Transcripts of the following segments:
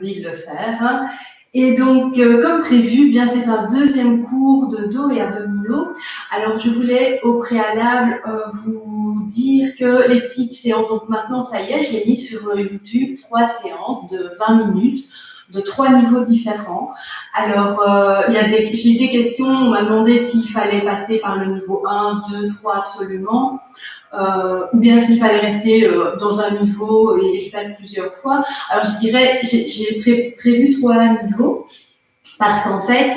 de le faire. Hein. Et donc, comme prévu, bien c'est un deuxième cours de dos et abdominaux. Alors, je voulais au préalable vous dire que les petites séances, donc maintenant, ça y est, j'ai mis sur YouTube 3 séances de 20 minutes de 3 niveaux différents. Alors, j'ai des questions, on m'a demandé s'il fallait passer par le niveau 1, 2, 3 absolument. Ou bien s'il fallait rester dans un niveau et le faire plusieurs fois. Alors je dirais, j'ai prévu 3 niveaux parce qu'en fait,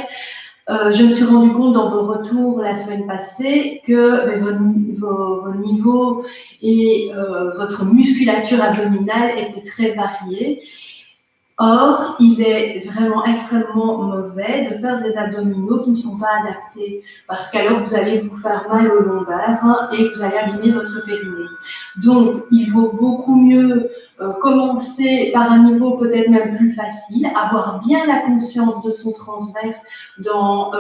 je me suis rendu compte dans vos retours la semaine passée que vos niveaux et votre musculature abdominale étaient très variés. Or, il est vraiment extrêmement mauvais de faire des abdominaux qui ne sont pas adaptés, parce qu'alors vous allez vous faire mal au lombaire hein, et vous allez abîmer votre périnée. Donc, il vaut beaucoup mieux commencer par un niveau peut-être même plus facile, avoir bien la conscience de son transverse. Dans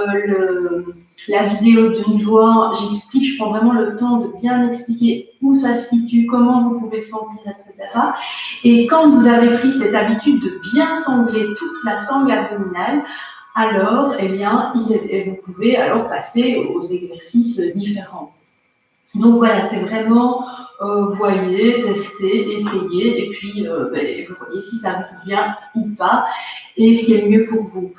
la vidéo de niveau 1, j'explique, je prends vraiment le temps de bien expliquer où ça se situe, comment vous pouvez le sentir, etc. Et quand vous avez pris cette habitude de bien sangler toute la sangle abdominale, alors, eh bien, vous pouvez alors passer aux exercices différents. Donc voilà, c'est vraiment, voyez, tester, essayer, et puis vous voyez si ça vous convient ou pas, et ce qui est le mieux pour vous.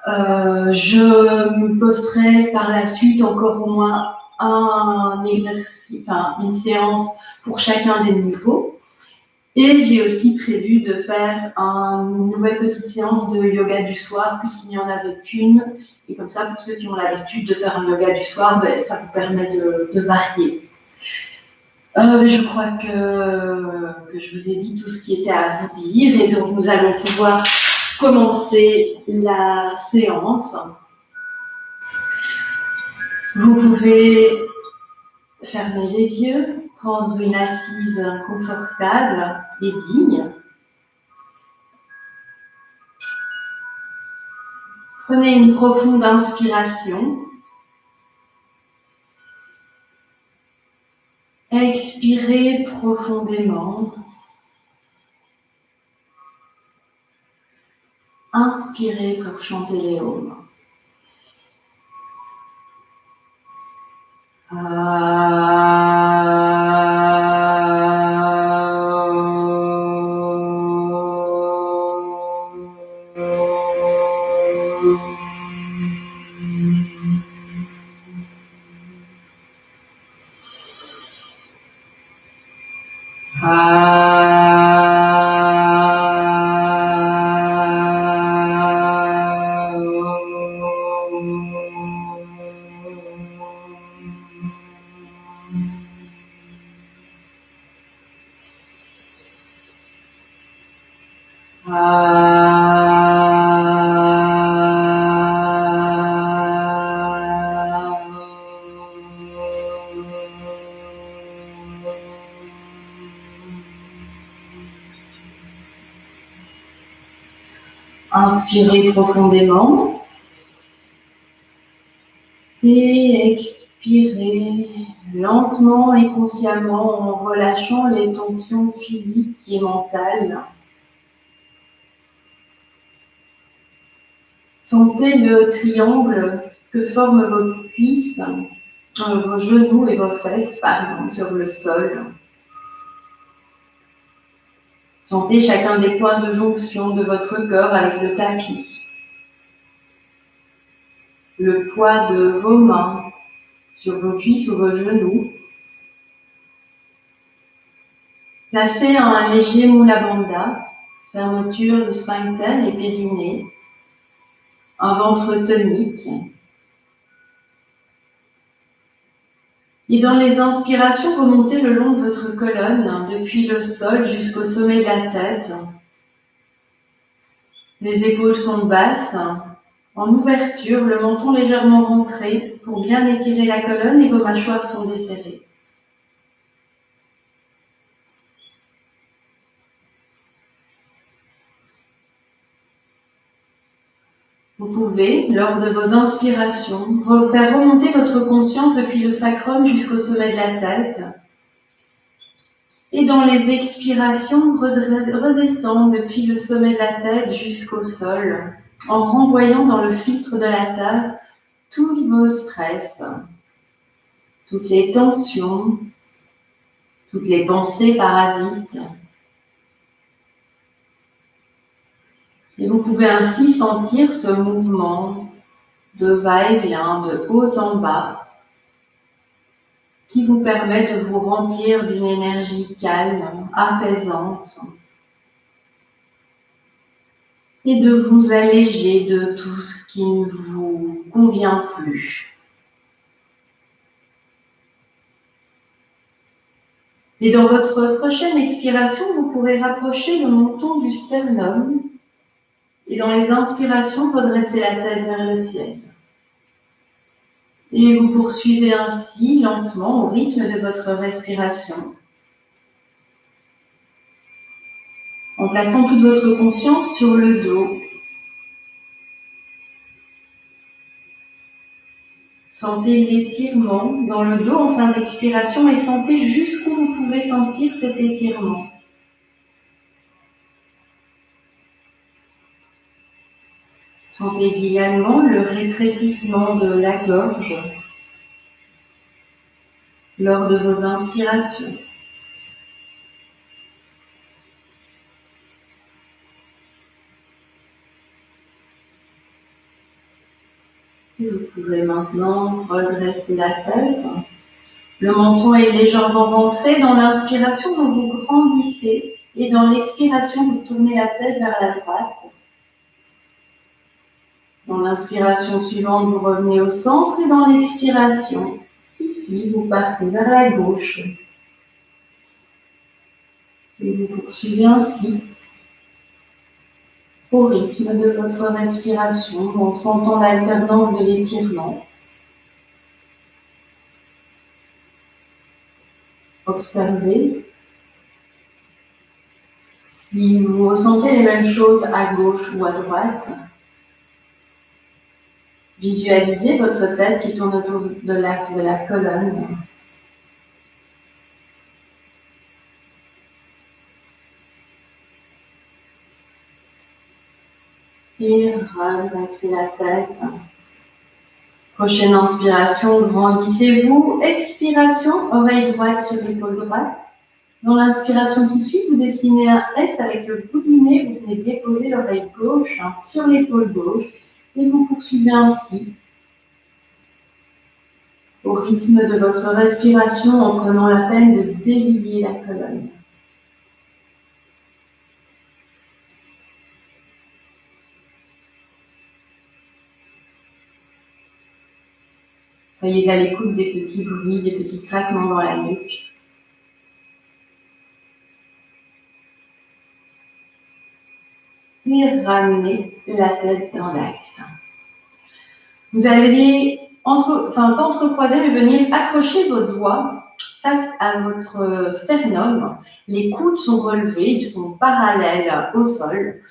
Je me posterai par la suite encore au moins un exercice, enfin une séance pour chacun des niveaux. Et j'ai aussi prévu de faire une nouvelle petite séance de yoga du soir, puisqu'il n'y en avait qu'une. Et comme ça, pour ceux qui ont l'habitude de faire un yoga du soir, ça vous permet de varier. Je crois que je vous ai dit tout ce qui était à vous dire. Et donc, nous allons pouvoir commencer la séance. Vous pouvez fermer les yeux, prendre une assise confortable et digne. Prenez une profonde inspiration. Expirez profondément. Inspirez pour chanter les Om. Inspirez profondément et expirez lentement et consciemment en relâchant les tensions physiques et mentales. Sentez le triangle que forment vos cuisses, vos genoux et vos fesses, par exemple, sur le sol. Sentez chacun des points de jonction de votre corps avec le tapis. Le poids de vos mains sur vos cuisses ou vos genoux. Placez un léger Mula Bandha, fermeture du sphincter et périnée, un ventre tonique. Et dans les inspirations, remontez le long de votre colonne, depuis le sol jusqu'au sommet de la tête. Les épaules sont basses, en ouverture, le menton légèrement rentré pour bien étirer la colonne et vos mâchoires sont desserrées. Vous pouvez, lors de vos inspirations, faire remonter votre conscience depuis le sacrum jusqu'au sommet de la tête. Et dans les expirations, redescendre depuis le sommet de la tête jusqu'au sol, en renvoyant dans le filtre de la terre tous vos stress, toutes les tensions, toutes les pensées parasites. Et vous pouvez ainsi sentir ce mouvement de va-et-vient, de haut en bas, qui vous permet de vous remplir d'une énergie calme, apaisante, et de vous alléger de tout ce qui ne vous convient plus. Et dans votre prochaine expiration, vous pourrez rapprocher le menton du sternum et dans les inspirations, redresser la tête vers le ciel. Et vous poursuivez ainsi lentement au rythme de votre respiration, en plaçant toute votre conscience sur le dos. Sentez l'étirement dans le dos en fin d'expiration et sentez jusqu'où vous pouvez sentir cet étirement. Sentez également le rétrécissement de la gorge lors de vos inspirations. Et vous pouvez maintenant redresser la tête. Le menton est légèrement rentré. Dans l'inspiration, vous vous grandissez et dans l'expiration, vous tournez la tête vers la droite. Dans l'inspiration suivante, vous revenez au centre et dans l'expiration qui suit, vous partez vers la gauche. Et vous poursuivez ainsi au rythme de votre respiration en sentant l'alternance de l'étirement. Observez si vous ressentez les mêmes choses à gauche ou à droite. Visualisez votre tête qui tourne autour de l'axe de la colonne. Et redressez la tête. Prochaine inspiration, grandissez-vous. Expiration, oreille droite sur l'épaule droite. Dans l'inspiration qui suit, vous dessinez un S avec le bout du nez. Vous venez déposer l'oreille gauche sur l'épaule gauche. Et vous poursuivez ainsi au rythme de votre respiration en prenant la peine de délier la colonne. Soyez à l'écoute des petits bruits, des petits craquements dans la nuque. Et ramenez la tête dans l'axe. Vous allez, pas entrecroiser, mais venir accrocher vos doigts face à votre sternum. Les coudes sont relevés, ils sont parallèles au sol.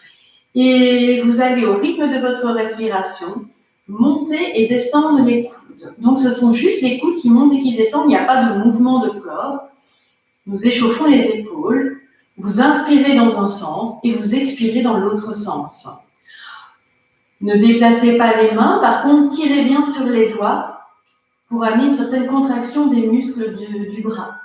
Et vous allez, au rythme de votre respiration, monter et descendre les coudes. Donc, ce sont juste les coudes qui montent et qui descendent. Il n'y a pas de mouvement de corps. Nous échauffons les épaules. Vous inspirez dans un sens et vous expirez dans l'autre sens. Ne déplacez pas les mains. Par contre, tirez bien sur les doigts pour amener une certaine contraction des muscles du bras.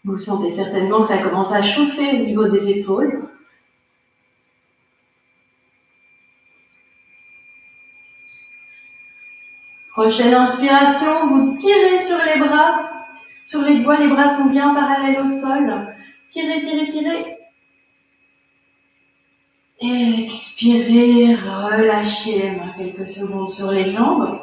Vous sentez certainement que ça commence à chauffer au niveau des épaules. Prochaine inspiration, vous tirez sur les bras, sur les doigts, les bras sont bien parallèles au sol. Tirez, tirez, tirez. Expirez, relâchez les mains quelques secondes sur les jambes.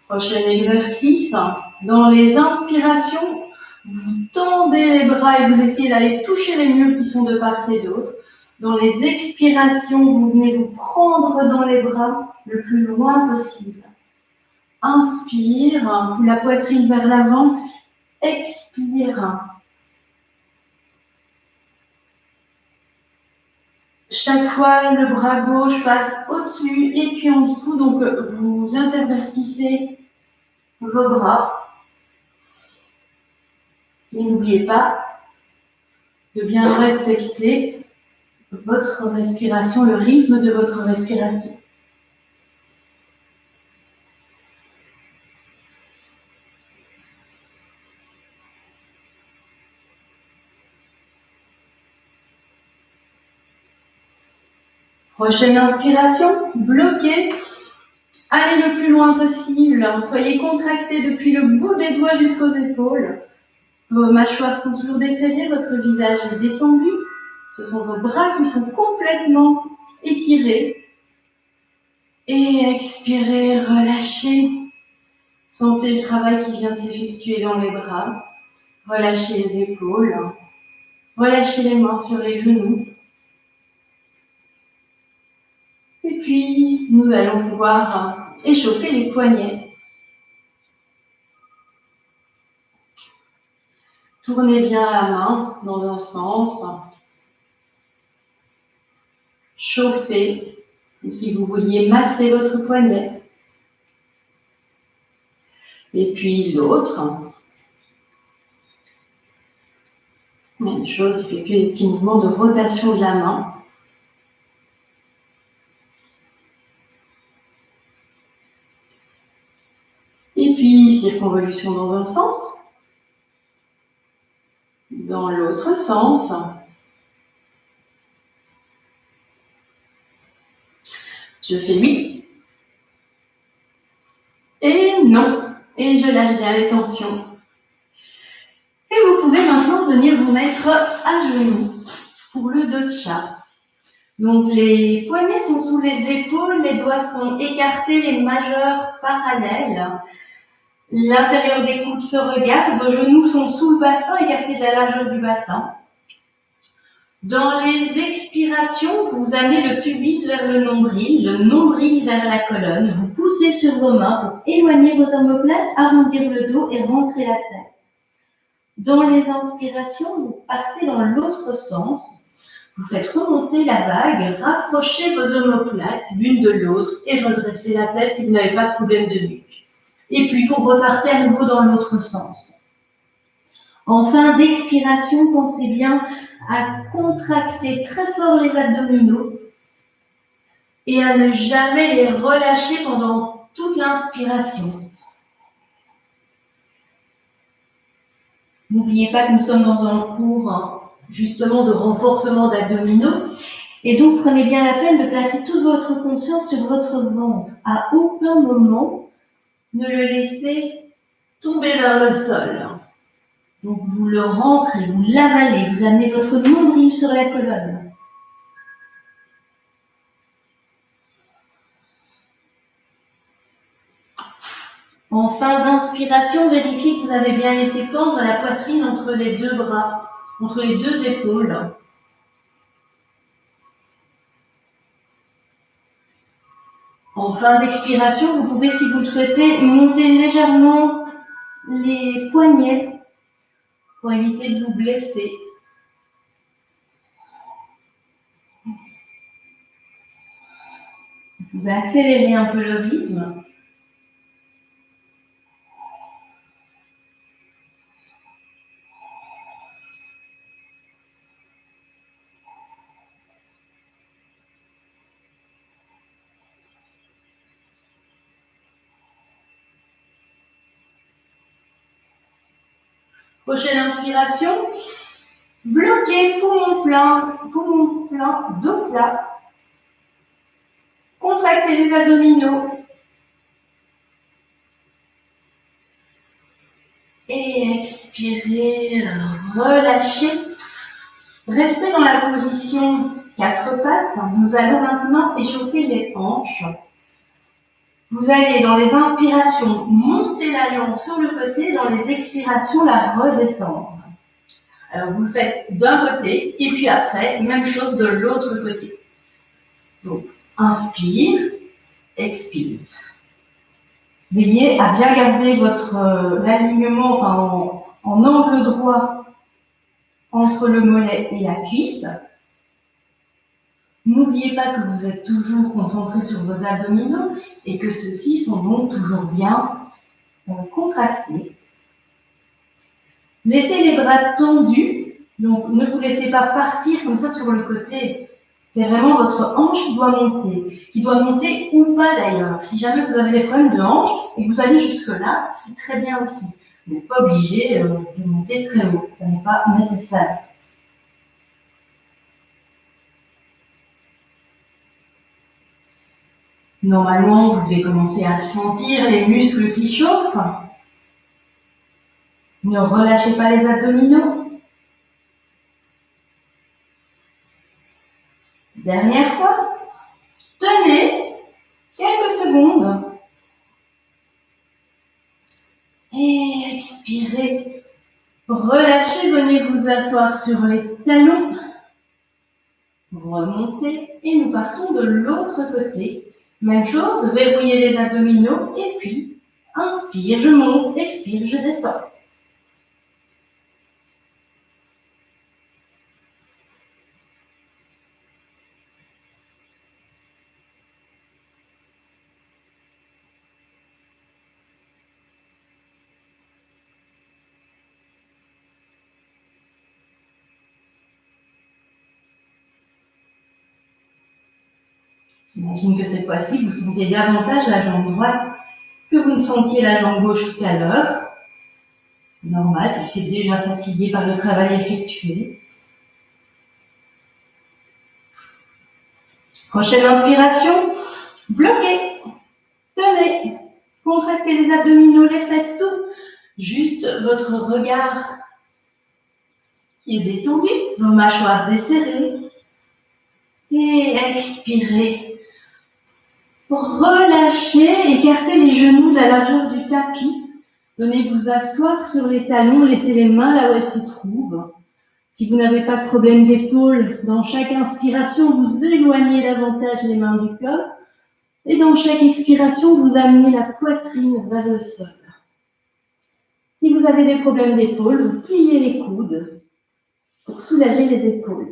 Prochain exercice, dans les inspirations, vous tendez les bras et vous essayez d'aller toucher les murs qui sont de part et d'autre. Dans les expirations, vous venez vous prendre dans les bras le plus loin possible. Inspire, puis la poitrine vers l'avant. Expire. Chaque fois, le bras gauche passe au-dessus et puis en dessous. Donc, vous intervertissez vos bras. Et n'oubliez pas de bien respecter votre respiration, le rythme de votre respiration. Prochaine inspiration, bloquez. Allez le plus loin possible. Soyez contractés depuis le bout des doigts jusqu'aux épaules. Vos mâchoires sont toujours desserrées, votre visage est détendu. Ce sont vos bras qui sont complètement étirés. Et expirez, relâchez. Sentez le travail qui vient de s'effectuer dans les bras. Relâchez les épaules. Relâchez les mains sur les genoux. Et puis, nous allons pouvoir échauffer les poignets. Tournez bien la main dans un sens. Chauffez, comme si vous vouliez masser votre poignet. Et puis l'autre. Même chose, effectuez des petits mouvements de rotation de la main. Et puis, circonvolution dans un sens. Dans l'autre sens. Je fais oui. Et non. Et je lâche bien les tensions. Et vous pouvez maintenant venir vous mettre à genoux pour le docha. Donc les poignets sont sous les épaules, les doigts sont écartés, les majeurs parallèles. L'intérieur des coudes se regarde, vos genoux sont sous le bassin, écartés de la largeur du bassin. Dans les expirations, vous amenez le pubis vers le nombril vers la colonne. Vous poussez sur vos mains pour éloigner vos omoplates, arrondir le dos et rentrer la tête. Dans les inspirations, vous partez dans l'autre sens. Vous faites remonter la vague, rapprochez vos omoplates l'une de l'autre et redressez la tête si vous n'avez pas de problème de nuque. Et puis vous repartez à nouveau dans l'autre sens. En fin d'expiration, pensez bien à contracter très fort les abdominaux et à ne jamais les relâcher pendant toute l'inspiration. N'oubliez pas que nous sommes dans un cours justement de renforcement d'abdominaux. Et donc, prenez bien la peine de placer toute votre conscience sur votre ventre. À aucun moment, ne le laissez tomber vers le sol. Donc, vous le rentrez, vous l'avalez, vous amenez votre nombril sur la colonne. En fin d'inspiration, vérifiez que vous avez bien laissé pendre la poitrine entre les deux bras, entre les deux épaules. En fin d'expiration, vous pouvez, si vous le souhaitez, monter légèrement les poignets pour éviter de vous blesser. Vous pouvez accélérer un peu le rythme. Prochaine inspiration, bloquez poumon plein, dos plat. Contractez les abdominaux. Et expirez, relâchez. Restez dans la position 4 pattes. Nous allons maintenant échauffer les hanches. Vous allez dans les inspirations monter la jambe sur le côté, dans les expirations la redescendre. Alors vous le faites d'un côté et puis après, même chose de l'autre côté. Donc, inspire, expire. Veillez à bien garder votre l'alignement en angle droit entre le mollet et la cuisse. N'oubliez pas que vous êtes toujours concentré sur vos abdominaux et que ceux-ci sont donc toujours bien contractés. Laissez les bras tendus, donc ne vous laissez pas partir comme ça sur le côté. C'est vraiment votre hanche qui doit monter ou pas d'ailleurs. Si jamais vous avez des problèmes de hanche et que vous allez jusque-là, c'est très bien aussi. Vous n'êtes pas obligé de monter très haut, ce n'est pas nécessaire. Normalement, vous devez commencer à sentir les muscles qui chauffent. Ne relâchez pas les abdominaux. Dernière fois. Tenez quelques secondes. Et expirez. Relâchez, venez vous asseoir sur les talons. Remontez et nous partons de l'autre côté. Même chose, verrouillez les abdominaux et puis inspire, je monte, expire, je descends. J'imagine que cette fois-ci, vous sentez davantage la jambe droite que vous ne sentiez la jambe gauche tout à l'heure. C'est normal, si vous êtes déjà fatigué par le travail effectué. Prochaine inspiration, bloquez, tenez, contractez les abdominaux, les fesses, tout. Juste votre regard qui est détendu, vos mâchoires desserrées. Et expirez. Relâchez, écartez les genoux de la largeur du tapis. Venez vous asseoir sur les talons, laissez les mains là où elles se trouvent. Si vous n'avez pas de problème d'épaule, dans chaque inspiration, vous éloignez davantage les mains du corps. Et dans chaque expiration, vous amenez la poitrine vers le sol. Si vous avez des problèmes d'épaule, vous pliez les coudes pour soulager les épaules.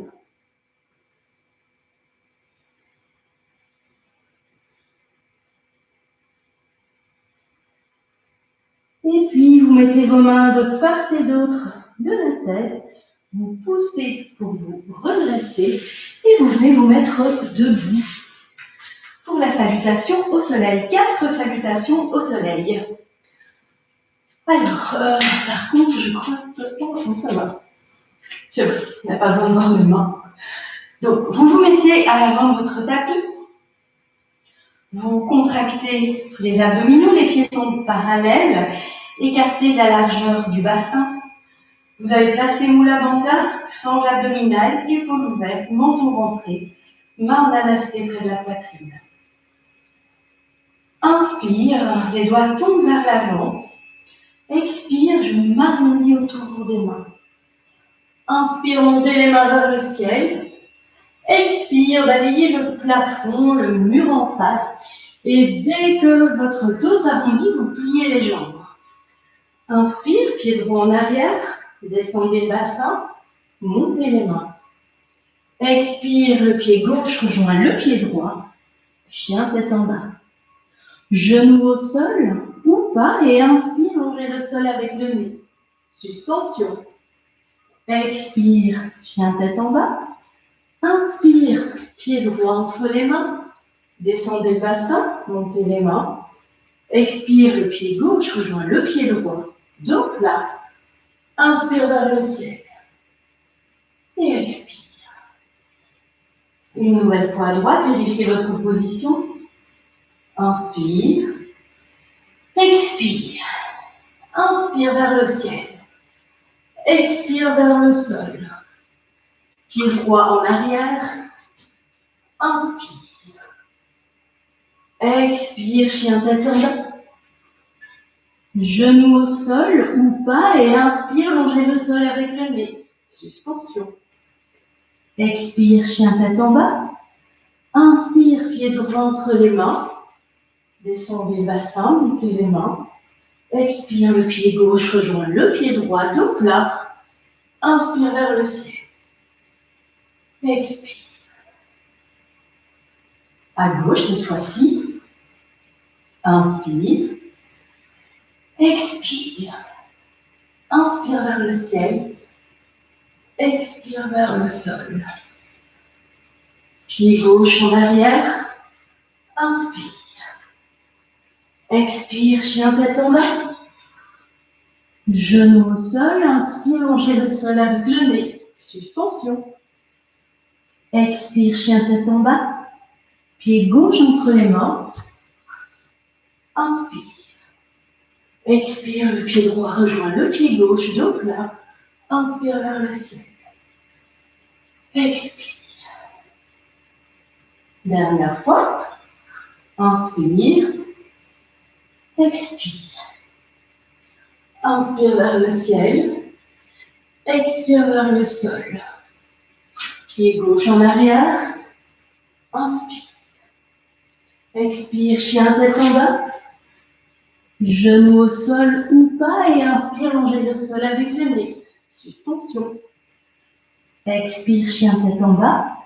Et puis, vous mettez vos mains de part et d'autre de la tête. Vous poussez pour vous redresser et vous venez vous mettre debout pour la salutation au soleil. 4 salutations au soleil. Alors, par contre, je crois que ça va. C'est bon, il n'y a pas besoin de voir mes mains. Donc, vous vous mettez à l'avant de votre tapis. Vous contractez les abdominaux, les pieds sont parallèles. Écartez la largeur du bassin. Vous avez placé Mula Bandha, sangle abdominale, épaules ouvertes, menton rentré, main en namasté près de la poitrine. Inspire, les doigts tombent vers l'avant. Expire, je m'arrondis autour des mains. Inspire, montez les mains vers le ciel. Expire, balayez le plafond, le mur en face. Et dès que votre dos s'arrondit, vous pliez les jambes. Inspire, pied droit en arrière, descendez le bassin, montez les mains. Expire, le pied gauche rejoint le pied droit, chien tête en bas. Genou au sol ou pas et inspire, longez le sol avec le nez. Suspension. Expire, chien tête en bas. Inspire, pied droit entre les mains. Descendez le bassin, montez les mains. Expire, le pied gauche rejoint le pied droit. Dos plat. Inspire vers le ciel. Et expire. Une nouvelle fois à droite, vérifiez votre position. Inspire. Expire. Inspire vers le ciel. Expire vers le sol. Pied droit en arrière. Inspire. Expire, chien tête en bas. Genou au sol ou pas et inspire, longez le sol avec le nez. Suspension. Expire, chien tête en bas. Inspire, pied droit entre les mains. Descendez le bassin, montez les mains. Expire, le pied gauche rejoint le pied droit, dos plat. Inspire vers le ciel. Expire. À gauche cette fois-ci. Inspire. Expire. Inspire vers le ciel. Expire vers le sol. Pied gauche en arrière. Inspire. Expire, chien tête en bas. Genou au sol. Inspire, longez le sol avec le nez. Suspension. Expire, chien tête en bas. Pied gauche entre les mains. Inspire. Expire, le pied droit rejoint le pied gauche, dos plat. Inspire vers le ciel. Expire. Dernière fois. Inspire. Expire. Inspire vers le ciel. Expire vers le sol. Pied gauche en arrière. Inspire. Expire, chien tête en bas. Genou au sol ou pas et inspire, longez le sol avec le nez. Suspension. Expire, chien tête en bas.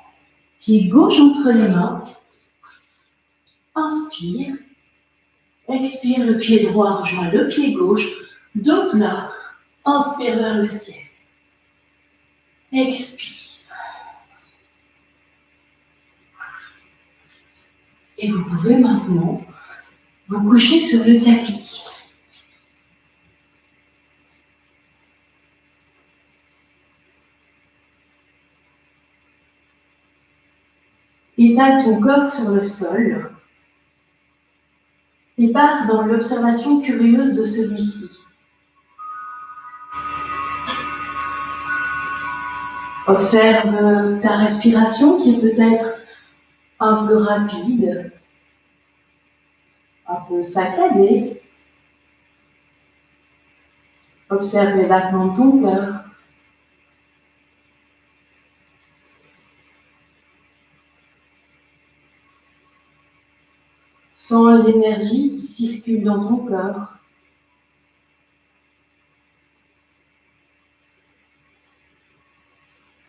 Pied gauche entre les mains. Inspire. Expire, le pied droit rejoint le pied gauche. Dos plat. Inspire vers le ciel. Expire. Et vous pouvez maintenant vous coucher sur le tapis. Étale ton corps sur le sol et pars dans l'observation curieuse de celui-ci. Observe ta respiration qui est peut-être un peu rapide, un peu saccadée. Observe les battements de ton cœur. Sens l'énergie qui circule dans ton corps.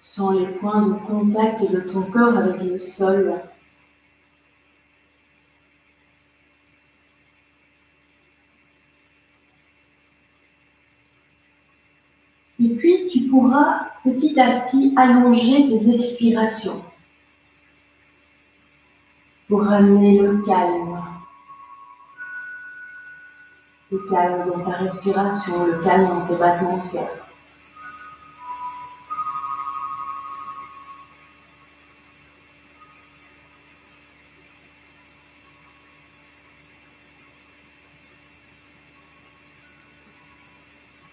Sens les points de contact de ton corps avec le sol. Et puis, tu pourras petit à petit allonger tes expirations pour ramener le calme. Le calme dans ta respiration, le calme dans tes battements de cœur.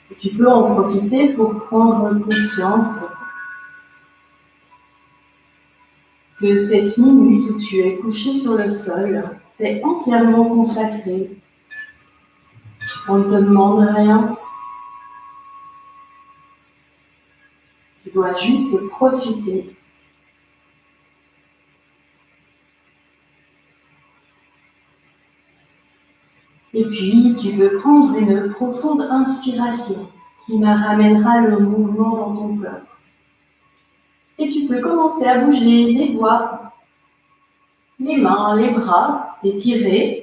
Et tu peux en profiter pour prendre conscience que cette minute où tu es couché sur le sol t'est entièrement consacrée. On ne te demande rien. Tu dois juste profiter. Et puis, tu peux prendre une profonde inspiration qui ramènera le mouvement dans ton corps. Et tu peux commencer à bouger les doigts, les mains, les bras, t'étirer.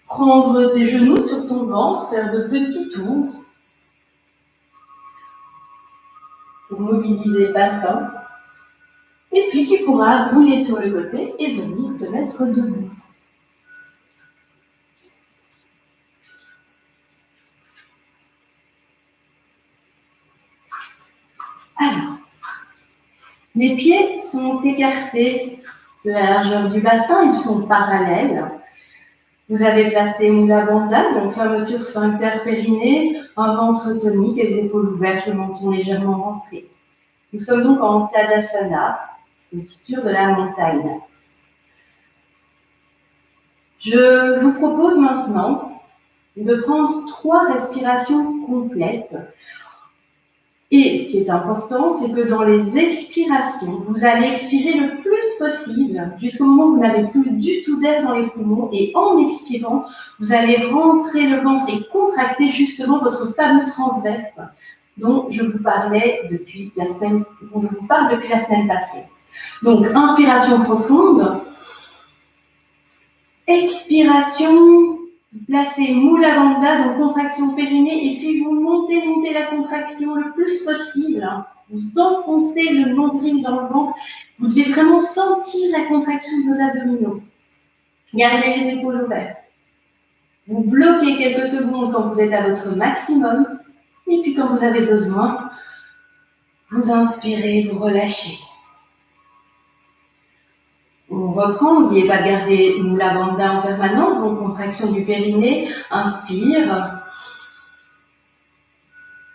Prendre tes genoux sur ton ventre, faire de petits tours pour mobiliser le bassin. Et puis tu pourras rouler sur le côté et venir te mettre debout. Alors, les pieds sont écartés de la largeur du bassin, ils sont parallèles. Vous avez placé une abandale, donc fermeture sphincter périnée, un ventre tonique, les épaules ouvertes, le menton légèrement rentré. Nous sommes donc en Tadasana, posture de la montagne. Je vous propose maintenant de prendre 3 respirations complètes. Et ce qui est important, c'est que dans les expirations, vous allez expirer le plus possible jusqu'au moment où vous n'avez plus du tout d'air dans les poumons. Et en expirant, vous allez rentrer le ventre et contracter justement votre fameux transverse dont je vous parlais depuis la semaine, dont je vous parle depuis la semaine passée. Donc, inspiration profonde. Expiration, placez Mula Bandha, donc contraction périnée, et puis vous montez la contraction le plus possible. Vous enfoncez le nombril dans le ventre. Vous devez vraiment sentir la contraction de vos abdominaux. Gardez les épaules ouvertes. Vous bloquez quelques secondes quand vous êtes à votre maximum. Et puis quand vous avez besoin, vous inspirez, vous relâchez. On reprend, n'oubliez pas de garder Mula Bandha en permanence, donc contraction du périnée, inspire.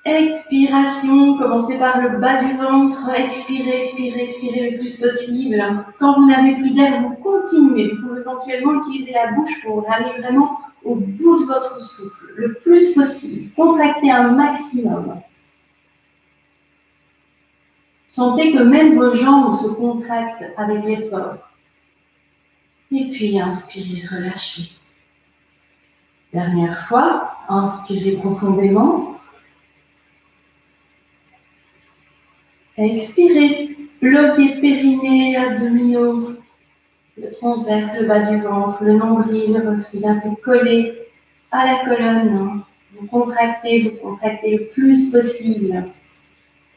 Expiration, commencez par le bas du ventre, expirez, expirez, expirez le plus possible. Quand vous n'avez plus d'air, vous continuez. Vous pouvez éventuellement utiliser la bouche pour aller vraiment au bout de votre souffle, le plus possible. Contractez un maximum. Sentez que même vos jambes se contractent avec l'effort. Et puis, inspirez, relâchez. Dernière fois, inspirez profondément. Expirez, bloquez périnée, abdominaux, le transverse, le bas du ventre, le nombril vient se coller à la colonne. Vous contractez le plus possible.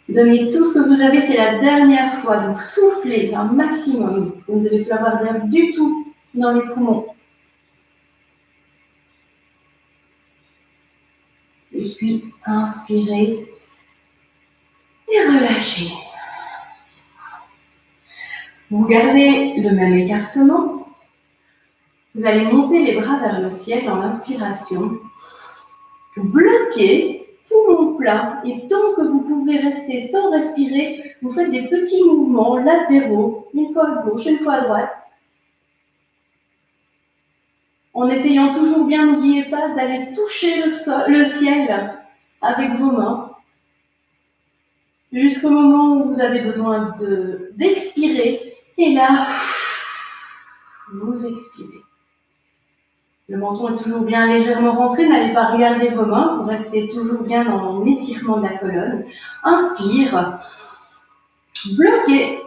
Donnez tout ce que vous avez, c'est la dernière fois. Donc soufflez un maximum. Vous ne devez plus avoir d'air du tout dans les poumons. Et puis inspirez et relâchez. Vous gardez le même écartement. Vous allez monter les bras vers le ciel dans l'inspiration. Bloquez, poumon plat, et tant que vous pouvez rester sans respirer, vous faites des petits mouvements latéraux, une fois à gauche, une fois à droite, en essayant toujours bien, n'oubliez pas d'aller toucher le ciel avec vos mains, jusqu'au moment où vous avez besoin d'expirer, et là, vous expirez. Le menton est toujours bien légèrement rentré, n'allez pas regarder vos mains pour rester toujours bien dans l'étirement de la colonne. Inspire, bloquez.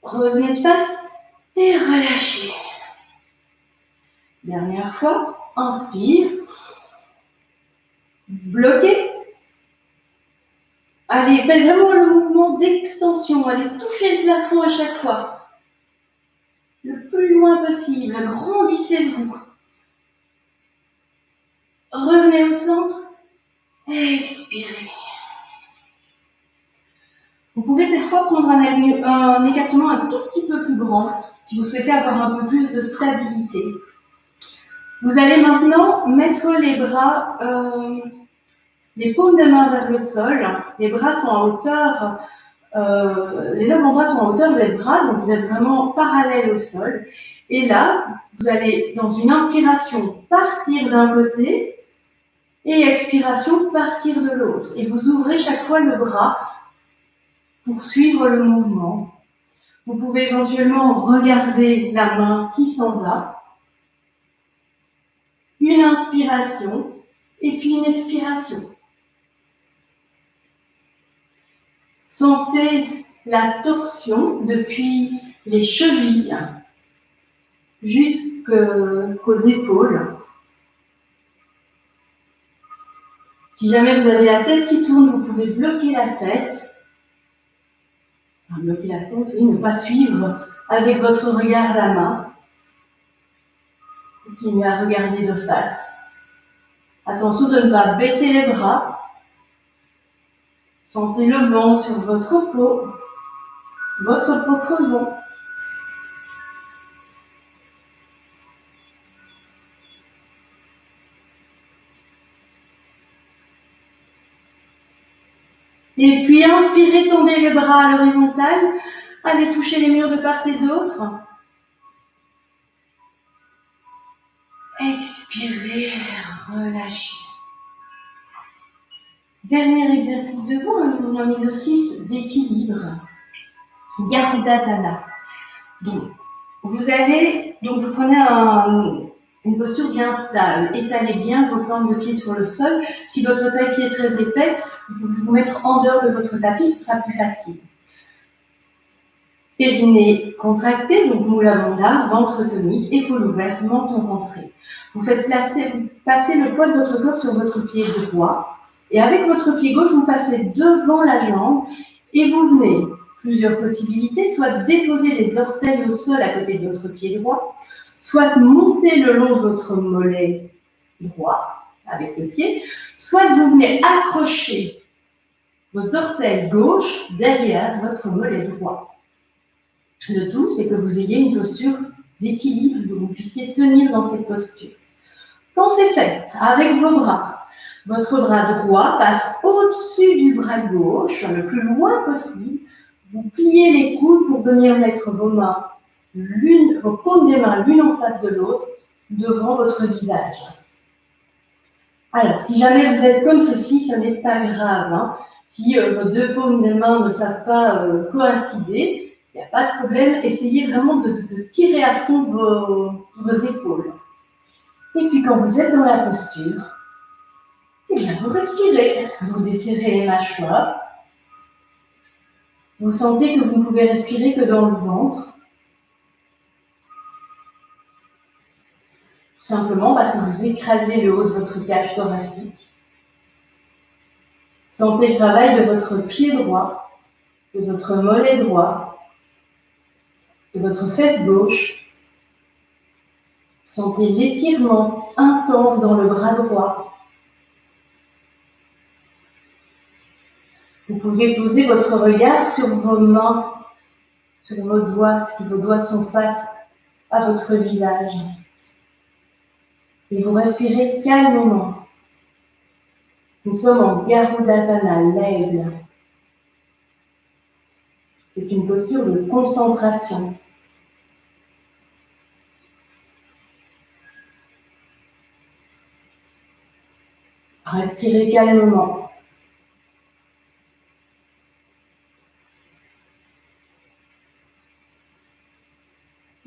Revenez de face et relâchez. Dernière fois, inspire, bloquez. Allez, faites vraiment le mouvement d'extension, allez toucher le plafond à chaque fois. Le plus loin possible, grandissez-vous. Revenez au centre, expirez. Vous pouvez cette fois prendre un écartement un tout petit peu plus grand, si vous souhaitez avoir un peu plus de stabilité. Vous allez maintenant mettre les bras, les paumes des mains vers le sol. Les bras sont en hauteur, les avant-bras sont en hauteur des bras, donc vous êtes vraiment parallèle au sol. Et là, vous allez, dans une inspiration, partir d'un côté et expiration, partir de l'autre. Et vous ouvrez chaque fois le bras pour suivre le mouvement. Vous pouvez éventuellement regarder la main qui s'en va. Une inspiration et puis une expiration. Sentez la torsion depuis les chevilles jusqu'aux épaules. Si jamais vous avez la tête qui tourne, vous pouvez bloquer la tête. Enfin, bloquer la tête, oui, ne pas suivre avec votre regard la main. Continuez à regarder de face. Attention de ne pas baisser les bras. Sentez le vent sur votre peau, votre propre vent. Et puis inspirez, tendez les bras à l'horizontale, allez toucher les murs de part et d'autre. Expirez, relâchez. Dernier exercice de vous, un exercice d'équilibre. Garudasana. Donc, vous prenez une posture bien stable. Étalez bien vos plantes de pied sur le sol. Si votre tapis est très épais, vous pouvez vous mettre en dehors de votre tapis, ce sera plus facile. Périnée contracté, donc moule avant ventre tonique, épaules ouvertes, menton rentré. Vous faites passer le poids de votre corps sur votre pied droit. Et avec votre pied gauche, vous passez devant la jambe et vous venez, plusieurs possibilités, soit déposer les orteils au sol à côté de votre pied droit, soit monter le long de votre mollet droit avec le pied, soit vous venez accrocher vos orteils gauche derrière votre mollet droit. Le tout, c'est que vous ayez une posture d'équilibre, que vous puissiez tenir dans cette posture. Quand c'est fait, avec vos bras, votre bras droit passe au-dessus du bras gauche, le plus loin possible. Vous pliez les coudes pour venir mettre vos paumes des mains l'une en face de l'autre, devant votre visage. Alors, si jamais vous êtes comme ceci, ce n'est pas grave. Si vos deux paumes des mains ne savent pas coïncider, il n'y a pas de problème. Essayez vraiment de tirer à fond vos épaules. Et puis, quand vous êtes dans la posture, eh bien, vous respirez. Vous desserrez les mâchoires. Vous sentez que vous ne pouvez respirer que dans le ventre. Tout simplement parce que vous écrasez le haut de votre cage thoracique. Sentez le travail de votre pied droit, de votre mollet droit, de votre fesse gauche. Sentez l'étirement intense dans le bras droit. Vous pouvez poser votre regard sur vos mains, sur vos doigts, si vos doigts sont face à votre visage. Et vous respirez calmement. Nous sommes en Garudasana, l'aigle. C'est une posture de concentration. Respirez calmement.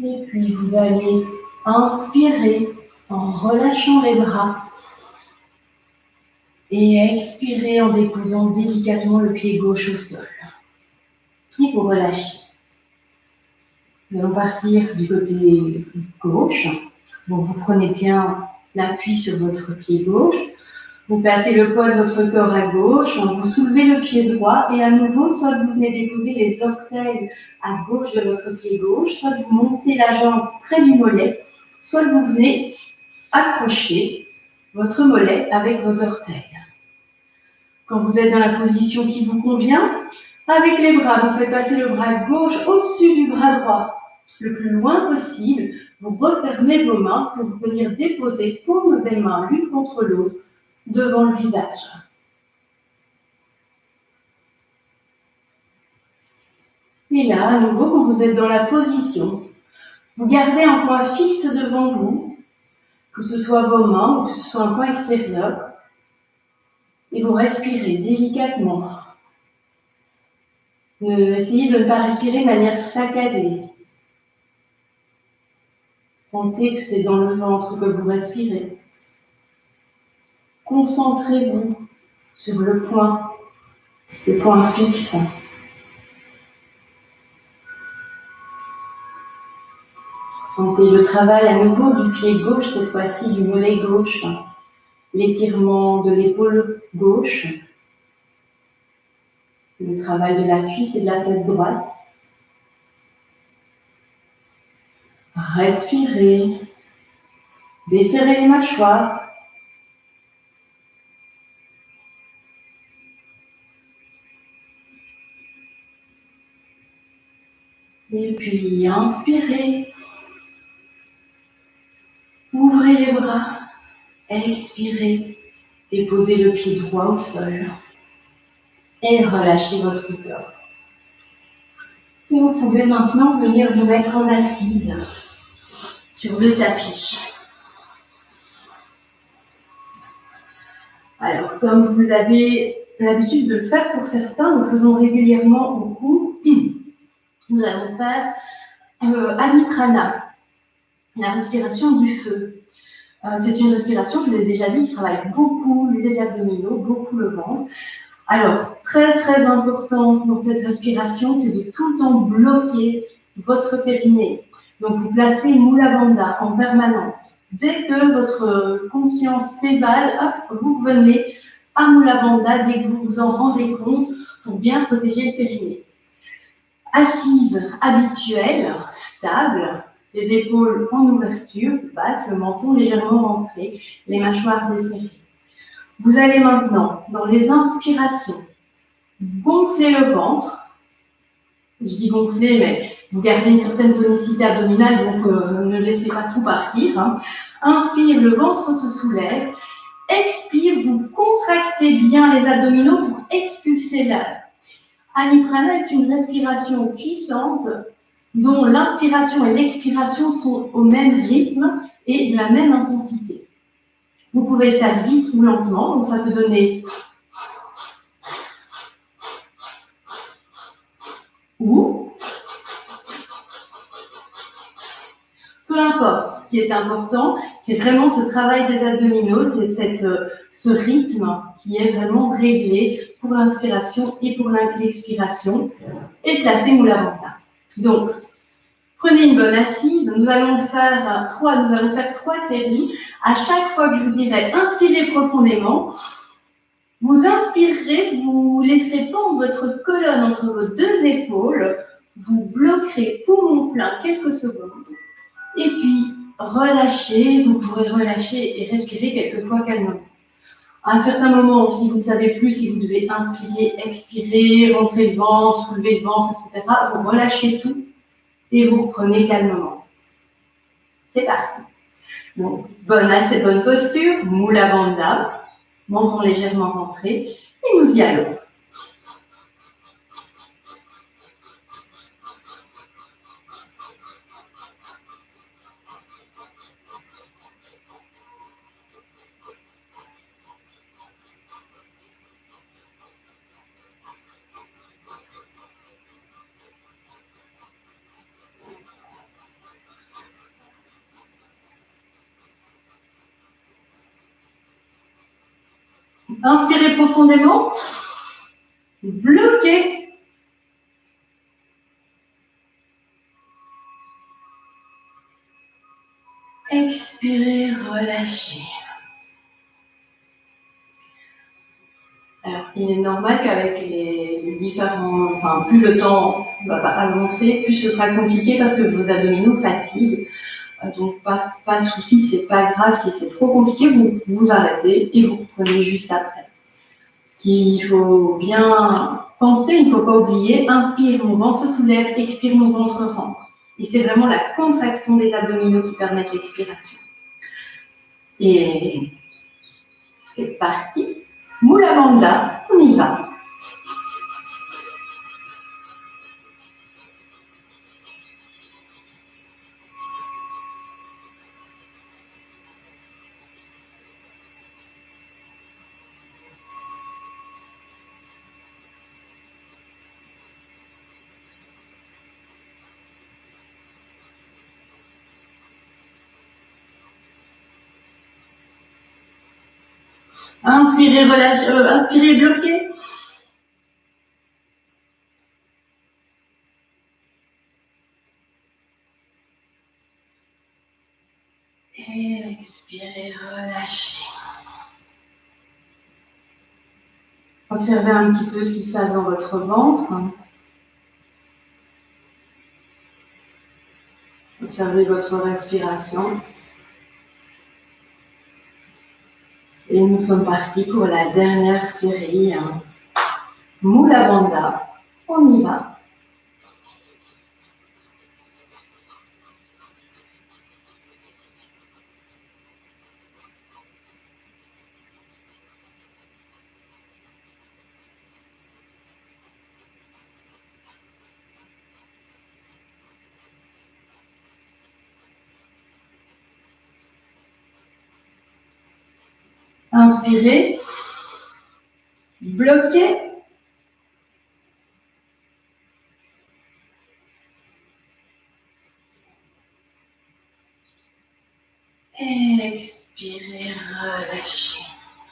Et puis vous allez inspirer en relâchant les bras et expirer en déposant délicatement le pied gauche au sol. Et vous relâchez. Nous allons partir du côté gauche. Donc vous prenez bien l'appui sur votre pied gauche. Vous placez le poids de votre corps à gauche, vous soulevez le pied droit et à nouveau, soit vous venez déposer les orteils à gauche de votre pied gauche, soit vous montez la jambe près du mollet, soit vous venez accrocher votre mollet avec vos orteils. Quand vous êtes dans la position qui vous convient, avec les bras, vous faites passer le bras gauche au-dessus du bras droit, le plus loin possible. Vous refermez vos mains pour venir déposer paumes des mains l'une contre l'autre devant le visage. Et là, à nouveau, quand vous êtes dans la position, vous gardez un point fixe devant vous, que ce soit vos mains ou que ce soit un point extérieur, et vous respirez délicatement. Essayez de ne pas respirer de manière saccadée. Sentez que c'est dans le ventre que vous respirez. Concentrez-vous sur le point fixe. Sentez le travail à nouveau du pied gauche, cette fois-ci du mollet gauche, l'étirement de l'épaule gauche, le travail de la cuisse et de la fesse droite. Respirez, desserrez les mâchoires. Et puis inspirez. Ouvrez les bras, expirez, déposez le pied droit au sol et relâchez votre corps. Et vous pouvez maintenant venir vous mettre en assise sur le tapis. Alors, comme vous avez l'habitude de le faire pour certains, nous le faisons régulièrement au cours. Nous allons faire Aniprana, la respiration du feu. C'est une respiration, je vous l'ai déjà dit, qui travaille beaucoup les abdominaux, beaucoup le ventre. Alors, très très important dans cette respiration, c'est de tout le temps bloquer votre périnée. Donc, vous placez Mula Bandha en permanence. Dès que votre conscience s'évade, hop, vous venez à Mula Bandha dès que vous vous en rendez compte pour bien protéger le périnée. Assise habituelle, stable, les épaules en ouverture, basse, le menton légèrement rentré, les mâchoires desserrées. Vous allez maintenant, dans les inspirations, gonfler le ventre. Je dis gonfler, mais vous gardez une certaine tonicité abdominale, donc ne laissez pas tout partir. Hein. Inspire, le ventre se soulève. Expire, vous contractez bien les abdominaux pour expulser l'air. Aniprana est une respiration puissante dont l'inspiration et l'expiration sont au même rythme et de la même intensité. Vous pouvez le faire vite ou lentement, donc ça peut donner ou peu importe. Ce qui est important, c'est vraiment ce travail des abdominaux, c'est ce rythme qui est vraiment réglé pour l'inspiration et pour l'expiration et placez Mula Bandha. Donc, prenez une bonne assise. Nous allons faire trois séries. À chaque fois que je vous dirai inspirez profondément, vous inspirerez, vous laisserez pendre votre colonne entre vos deux épaules, vous bloquerez poumon plein quelques secondes, et puis relâchez, vous pourrez relâcher et respirer quelquefois calmement. À un certain moment, si vous ne savez plus si vous devez inspirer, expirer, rentrer le ventre, soulever le ventre, etc., vous relâchez tout et vous reprenez calmement. C'est parti. Donc, bonne posture, Mula Bandha, menton légèrement rentré, et nous y allons. Inspirez profondément, bloquez. Expirez, relâchez. Alors, il est normal qu'avec les différents, plus le temps va avancer, plus ce sera compliqué parce que vos abdominaux fatiguent. Donc, pas de souci, c'est pas grave. Si c'est trop compliqué, vous arrêtez et vous reprenez juste après. Ce qu'il faut bien penser, il ne faut pas oublier, inspire, mon ventre se soulève, expire, mon ventre rentre. Et c'est vraiment la contraction des abdominaux qui permettent l'expiration. Et c'est parti. Mula Bandha, on y va. Inspirez, relâchez, inspirez, bloquez. Et expirez, relâchez. Observez un petit peu ce qui se passe dans votre ventre. Observez votre respiration. Et nous sommes partis pour la dernière série. Mula Bandha. On y va. Inspirez. bloquez. Expirez, relâchez.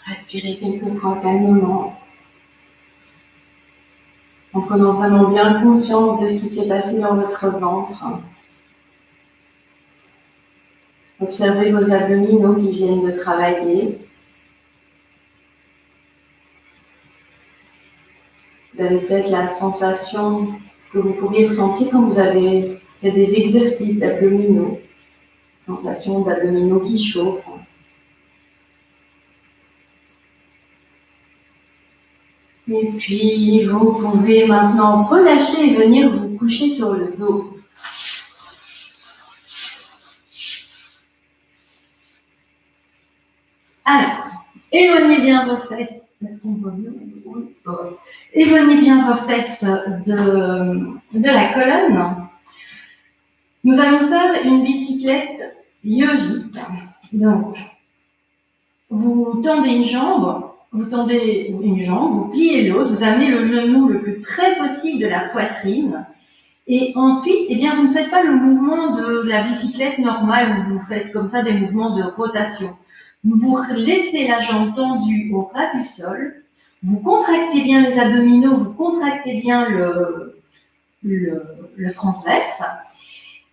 Respirez quelques fois calmement, en prenant vraiment bien conscience de ce qui s'est passé dans votre ventre. Observez vos abdominaux qui viennent de travailler. Vous avez peut-être la sensation que vous pourriez ressentir quand vous avez fait des exercices d'abdominaux. Sensation d'abdominaux qui chauffent. Et puis, vous pouvez maintenant relâcher et venir vous coucher sur le dos. Alors, éloignez bien vos fesses. Est-ce qu'on voit mieux? Oui. Éloignez bien vos fesses de la colonne. Nous allons faire une bicyclette yogique. Donc, vous tendez une jambe, vous pliez l'autre, vous amenez le genou le plus près possible de la poitrine. Et ensuite, eh bien, vous ne faites pas le mouvement de la bicyclette normale où vous faites comme ça des mouvements de rotation. Vous laissez la jambe tendue au ras du sol, vous contractez bien les abdominaux, vous contractez bien le transverse,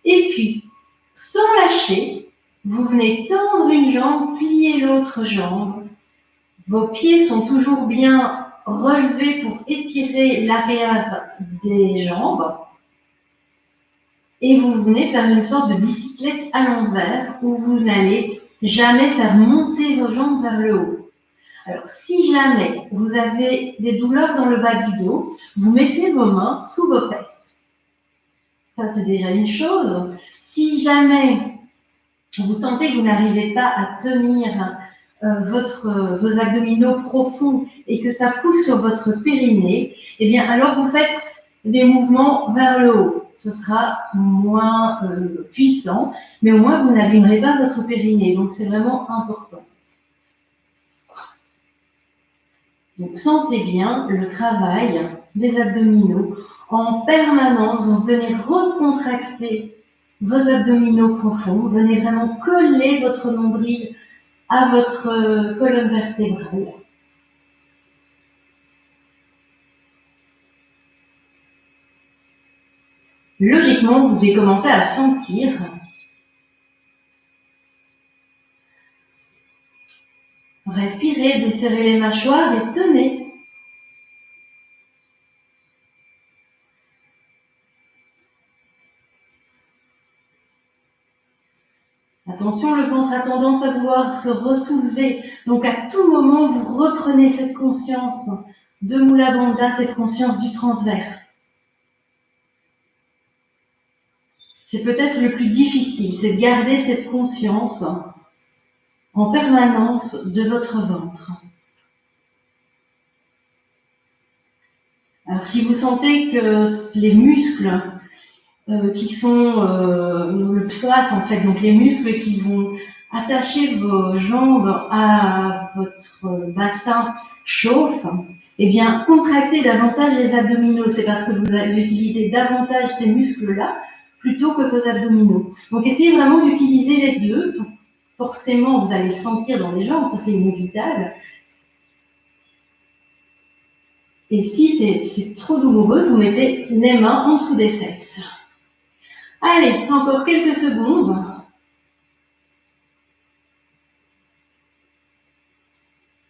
et puis, sans lâcher, vous venez tendre une jambe, plier l'autre jambe. Vos pieds sont toujours bien relevés pour étirer l'arrière des jambes. Et vous venez faire une sorte de bicyclette à l'envers où vous n'allez jamais faire monter vos jambes vers le haut. Alors, si jamais vous avez des douleurs dans le bas du dos, vous mettez vos mains sous vos fesses. Ça, c'est déjà une chose. Si jamais vous sentez que vous n'arrivez pas à tenir vos abdominaux profonds et que ça pousse sur votre périnée, eh bien, alors vous faites des mouvements vers le haut. Ce sera moins puissant, mais au moins vous n'abîmerez pas votre périnée. Donc, c'est vraiment important. Donc, sentez bien le travail des abdominaux en permanence. Vous venez recontracter vos abdominaux profonds. Venez vraiment coller votre nombril à votre colonne vertébrale. Logiquement, vous devez commencer à sentir. Respirez, desserrez les mâchoires et tenez. Attention, le ventre a tendance à vouloir se ressoulever. Donc, à tout moment, vous reprenez cette conscience de Mula Bandha, cette conscience du transverse. C'est peut-être le plus difficile, c'est de garder cette conscience en permanence de votre ventre. Alors, si vous sentez que les muscles qui sont le psoas en fait, donc les muscles qui vont attacher vos jambes à votre bassin chauffent, eh bien, contractez davantage les abdominaux. C'est parce que vous utilisez davantage ces muscles-là plutôt que vos abdominaux. Donc, essayez vraiment d'utiliser les deux. Forcément, vous allez le sentir dans les jambes, ça c'est inévitable. Et si c'est trop douloureux, vous mettez les mains en dessous des fesses. Allez, encore quelques secondes.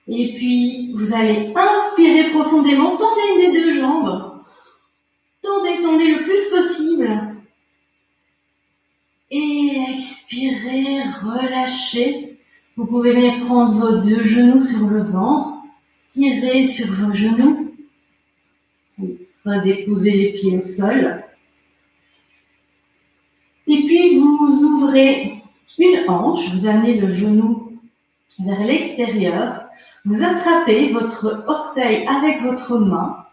Et puis, vous allez inspirer profondément, tendez une des deux jambes. Tendez le plus possible. Et expirez, relâchez. Vous pouvez venir prendre vos deux genoux sur le ventre. Tirez sur vos genoux. Redéposez les pieds au sol. Et puis, vous ouvrez une hanche. Vous amenez le genou vers l'extérieur. Vous attrapez votre orteil avec votre main.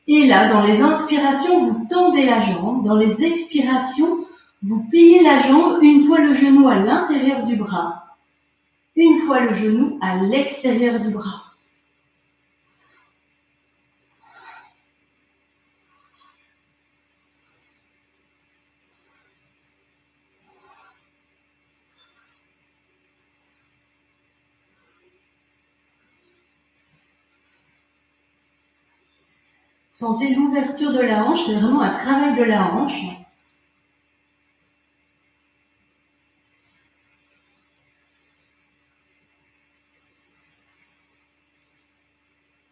Et là, dans les inspirations, vous tendez la jambe. Dans les expirations, vous pliez la jambe une fois le genou à l'intérieur du bras. Une fois le genou à l'extérieur du bras. Sentez l'ouverture de la hanche, c'est vraiment un travail de la hanche.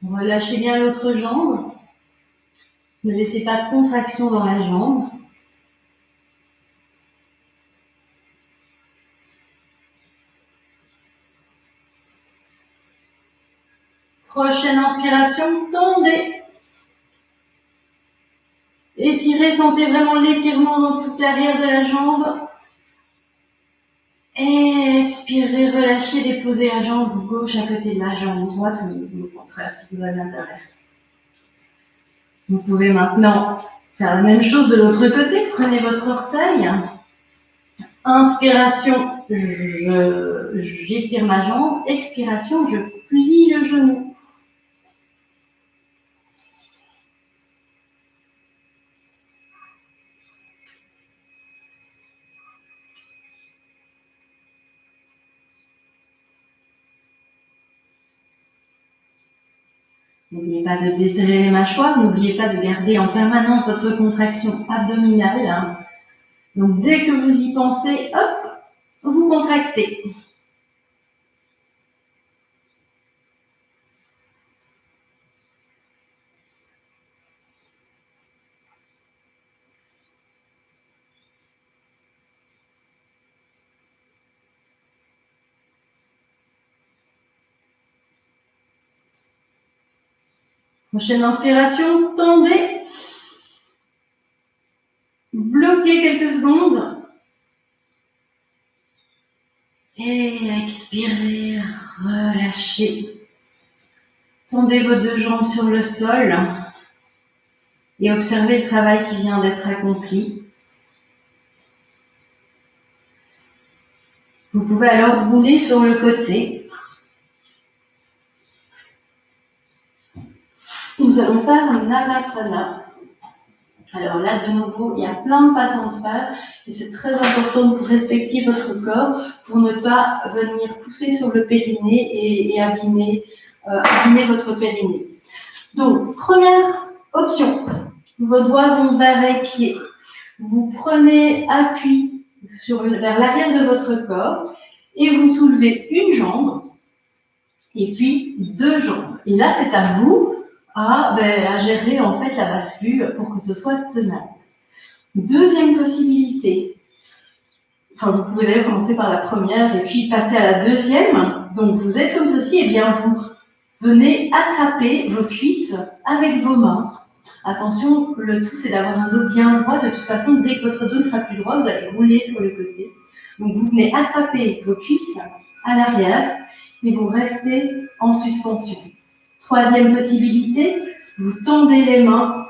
Relâchez bien l'autre jambe. Ne laissez pas de contraction dans la jambe. Prochaine inspiration, tendez. Étirez, sentez vraiment l'étirement dans toute l'arrière de la jambe. Et expirez, relâchez, déposez la jambe gauche à côté de la jambe droite, ou au contraire, si vous avez l'intérieur. Vous pouvez maintenant faire la même chose de l'autre côté. Prenez votre orteil. Inspiration, j'étire ma jambe. Expiration, je plie le genou. N'oubliez pas de desserrer les mâchoires, n'oubliez pas de garder en permanence votre contraction abdominale. Donc dès que vous y pensez, hop, vous contractez. Prochaine inspiration, tendez. Bloquez quelques secondes. Et expirez, relâchez. Tendez vos deux jambes sur le sol et observez le travail qui vient d'être accompli. Vous pouvez alors rouler sur le côté. Nous allons faire un Navasana. Alors là, de nouveau, il y a plein de façons de faire et c'est très important que vous respectiez votre corps pour ne pas venir pousser sur le périnée et abîmer votre périnée. Donc, première option, vos doigts vont vers les pieds. Vous prenez appui vers l'arrière de votre corps et vous soulevez une jambe et puis deux jambes. Et là, c'est à vous à gérer en fait la bascule pour que ce soit tenable. Deuxième possibilité, vous pouvez d'ailleurs commencer par la première et puis passer à la deuxième. Donc vous êtes comme ceci, et bien vous venez attraper vos cuisses avec vos mains. Attention, le tout c'est d'avoir un dos bien droit. De toute façon, dès que votre dos ne sera plus droit, vous allez rouler sur le côté. Donc vous venez attraper vos cuisses à l'arrière et vous restez en suspension. Troisième possibilité, vous tendez les mains,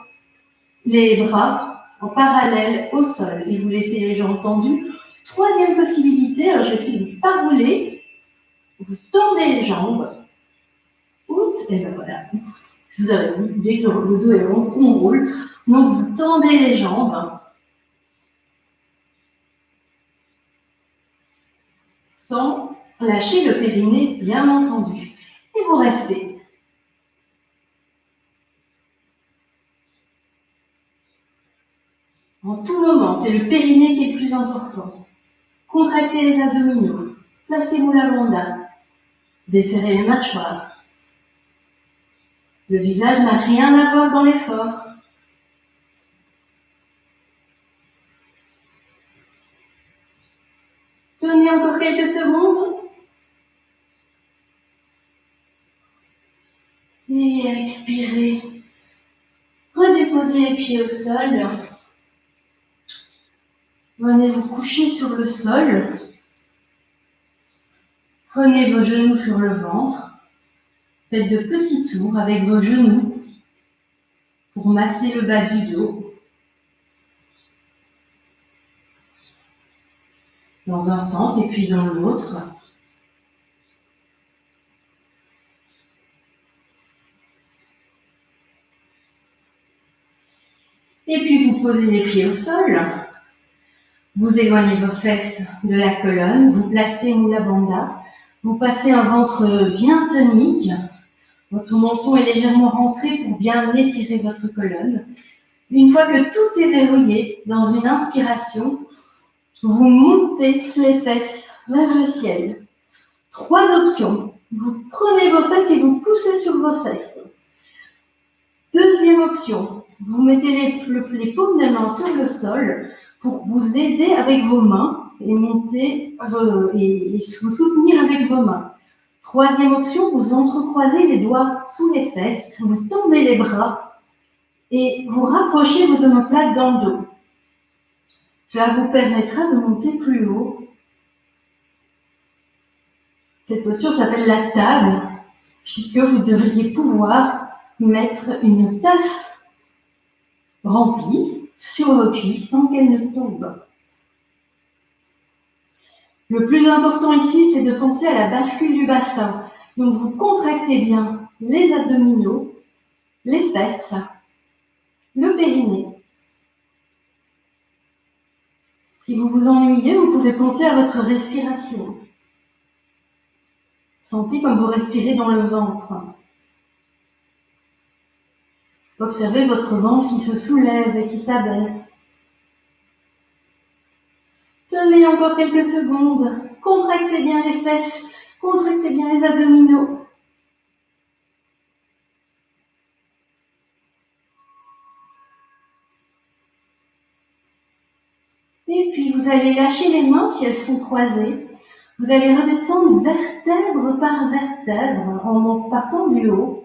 les bras en parallèle au sol et vous laissez les jambes tendues. Troisième possibilité, alors je vais essayer de ne pas rouler, vous tendez les jambes, et ben voilà, je vous avais dit, dès que le dos est rond, on roule. Donc vous tendez les jambes sans lâcher le périnée, bien entendu. Et vous restez. En tout moment, c'est le périnée qui est le plus important. Contractez les abdominaux, placez Mula Bandha, desserrez les mâchoires. Le visage n'a rien à voir dans l'effort. Tenez encore quelques secondes. Et expirez. Redéposez les pieds au sol. Venez vous coucher sur le sol. Prenez vos genoux sur le ventre. Faites de petits tours avec vos genoux pour masser le bas du dos. Dans un sens et puis dans l'autre. Et puis vous posez les pieds au sol. Vous éloignez vos fesses de la colonne. Vous placez Mula Bandha. Vous passez un ventre bien tonique. Votre menton est légèrement rentré pour bien étirer votre colonne. Une fois que tout est verrouillé, dans une inspiration, vous montez les fesses vers le ciel. 3 options. Vous prenez vos fesses et vous poussez sur vos fesses. Deuxième option, vous mettez les paumes des mains sur le sol pour vous aider avec vos mains et monter et vous soutenir avec vos mains. Troisième option, vous entrecroisez les doigts sous les fesses, vous tendez les bras et vous rapprochez vos omoplates dans le dos. Cela vous permettra de monter plus haut. Cette posture s'appelle la table, puisque vous devriez pouvoir mettre une tasse remplie sur vos cuisses sans qu'elle ne tombe. Le plus important ici, c'est de penser à la bascule du bassin. Donc vous contractez bien les abdominaux, les fesses, le périnée. Si vous vous ennuyez, vous pouvez penser à votre respiration. Sentez comme vous respirez dans le ventre. Observez votre ventre qui se soulève et qui s'abaisse. Tenez encore quelques secondes. Contractez bien les fesses, contractez bien les abdominaux. Et puis vous allez lâcher les mains si elles sont croisées. Vous allez redescendre vertèbre par vertèbre en partant du haut.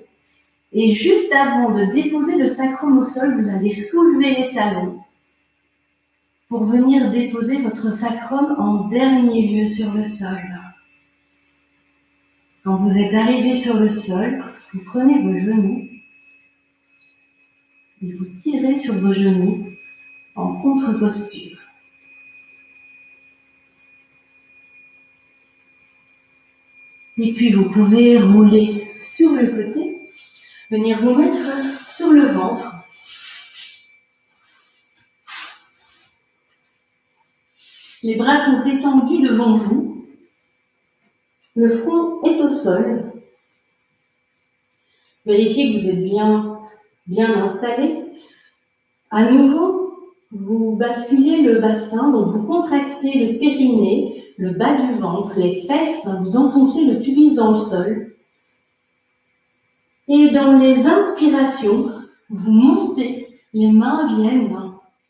Et juste avant de déposer le sacrum au sol, vous allez soulever les talons pour venir déposer votre sacrum en dernier lieu sur le sol. Quand vous êtes arrivé sur le sol, vous prenez vos genoux et vous tirez sur vos genoux en contre-posture. Et puis vous pouvez rouler sur le côté, venir vous mettre sur le ventre. Les bras sont étendus devant vous. Le front est au sol. Vérifiez que vous êtes bien installé. À nouveau, vous basculez le bassin, donc vous contractez le périnée, le bas du ventre, les fesses, vous enfoncez le pubis dans le sol. Et dans les inspirations, vous montez, les mains viennent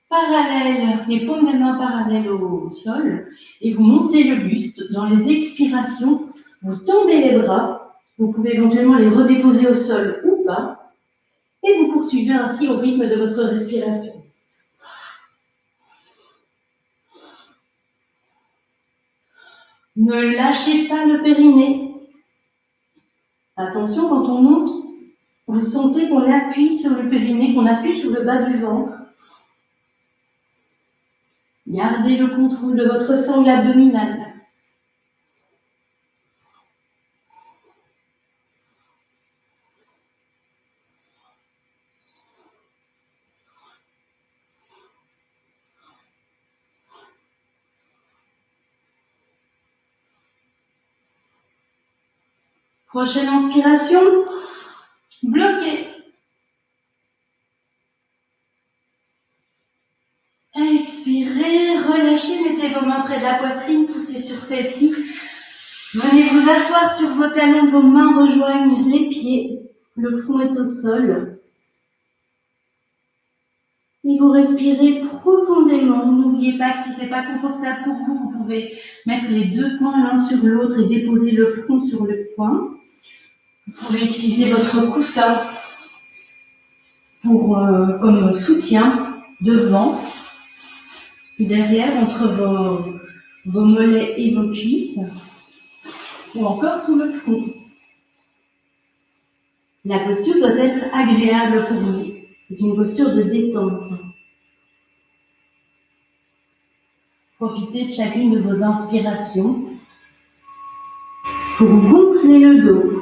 parallèles, les paumes des mains parallèles au sol, et vous montez le buste. Dans les expirations, vous tendez les bras, vous pouvez éventuellement les redéposer au sol ou pas, et vous poursuivez ainsi au rythme de votre respiration. Ne lâchez pas le périnée. Attention, quand on monte, vous sentez qu'on appuie sur le périnée, qu'on appuie sur le bas du ventre. Gardez le contrôle de votre sangle abdominale. Prochaine inspiration, bloquez. Expirez, relâchez, mettez vos mains près de la poitrine, poussez sur celle-ci. Venez vous asseoir sur vos talons, vos mains rejoignent les pieds, le front est au sol. Et vous respirez profondément. N'oubliez pas que si ce n'est pas confortable pour vous, vous pouvez mettre les 2 poings l'un sur l'autre et déposer le front sur le poing. Vous pouvez utiliser votre coussin comme soutien devant, puis derrière entre vos mollets et vos cuisses, ou encore sous le front. La posture doit être agréable pour vous. C'est une posture de détente. Profitez de chacune de vos inspirations pour gonfler le dos.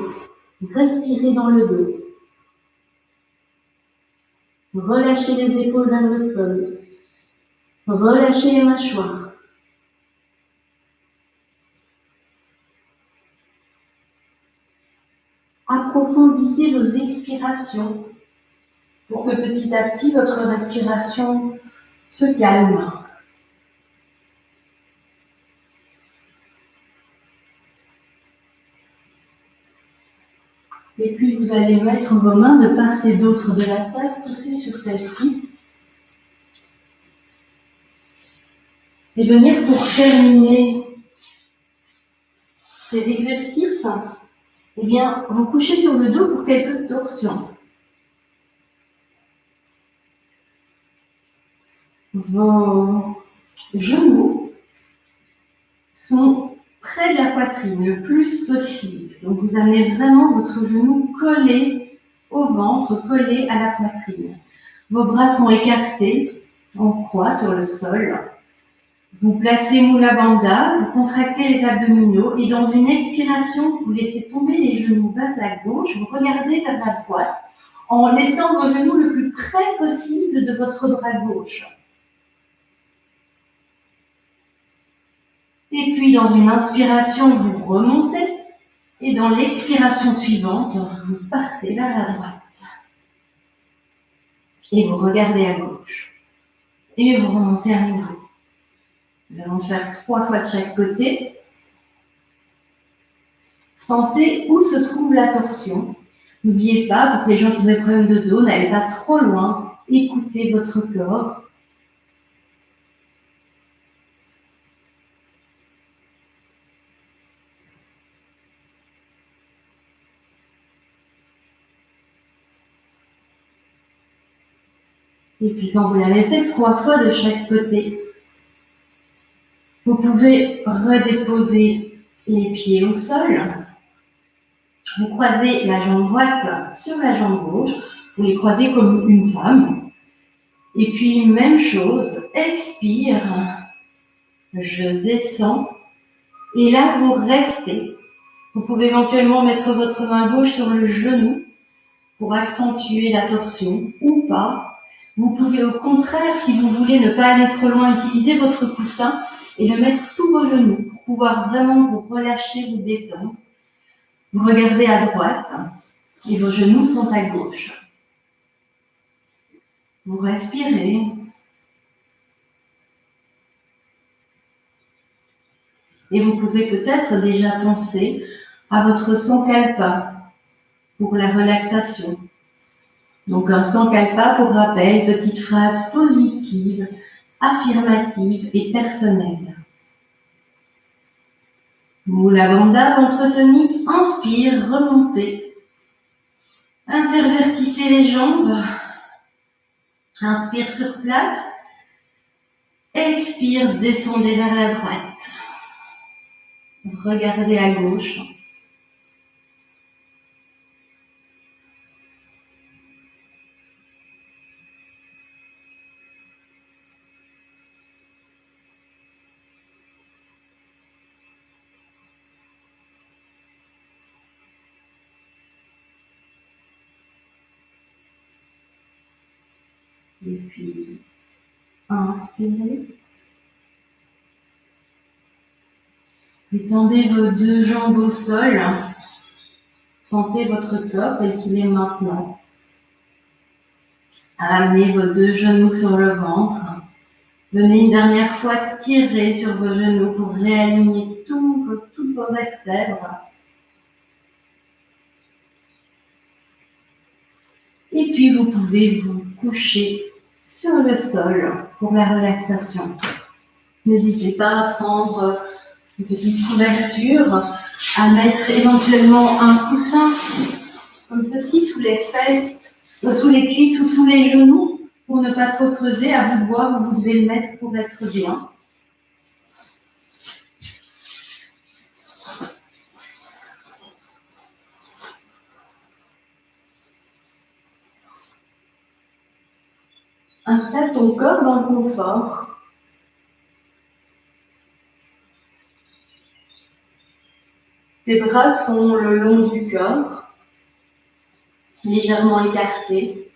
Respirez dans le dos. Relâchez les épaules vers le sol. Relâchez les mâchoires. approfondissez vos expirations pour que petit à petit votre respiration se calme. Et puis vous allez mettre vos mains de part et d'autre de la tête, poussées sur celle-ci. Et venir pour terminer ces exercices, eh bien, vous couchez sur le dos pour quelques torsions. Vos genoux sont près de la poitrine, le plus possible. Donc vous amenez vraiment votre genou collé au ventre, collé à la poitrine. Vos bras sont écartés en croix sur le sol. Vous placez Mula Bandha, vous contractez les abdominaux et dans une expiration, vous laissez tomber les genoux vers la gauche, vous regardez vers la droite en laissant vos genoux le plus près possible de votre bras gauche. Et puis dans une inspiration, vous remontez et dans l'expiration suivante, vous partez vers la droite. Et vous regardez à gauche. Et vous remontez à nouveau. Nous allons faire 3 fois de chaque côté. Sentez où se trouve la torsion. N'oubliez pas, pour les gens qui ont des problèmes de dos, n'allez pas trop loin. Écoutez votre corps. Et puis quand vous l'avez fait 3 fois de chaque côté, vous pouvez redéposer les pieds au sol. Vous croisez la jambe droite sur la jambe gauche. Vous les croisez comme une femme. Et puis, même chose, expire, je descends. Et là, vous restez. Vous pouvez éventuellement mettre votre main gauche sur le genou pour accentuer la torsion ou pas. Vous pouvez au contraire, si vous voulez ne pas aller trop loin, utiliser votre coussin et le mettre sous vos genoux pour pouvoir vraiment vous relâcher, vous détendre. Vous regardez à droite et vos genoux sont à gauche. Vous respirez. Et vous pouvez peut-être déjà penser à votre sankalpa pour la relaxation. Donc un sankalpa, pour rappel, petite phrase positive, affirmative et personnelle. Mula Bandha, ventre tonique, inspire, remontez. Intervertissez les jambes. Inspire sur place. Expire, descendez vers la droite. Regardez à gauche. Et puis, inspirez. Étendez vos 2 jambes au sol. Sentez votre corps tel qu'il est maintenant. Amenez vos 2 genoux sur le ventre. Venez une dernière fois tirer sur vos genoux pour réaligner toutes vos vertèbres. Et puis vous pouvez vous coucher sur le sol pour la relaxation. N'hésitez pas à prendre une petite couverture, à mettre éventuellement un coussin comme ceci sous les fesses, sous les cuisses ou sous les genoux pour ne pas trop creuser. À vous de voir où vous devez le mettre pour être bien. Installe ton corps dans le confort. Tes bras sont le long du corps, légèrement écartés,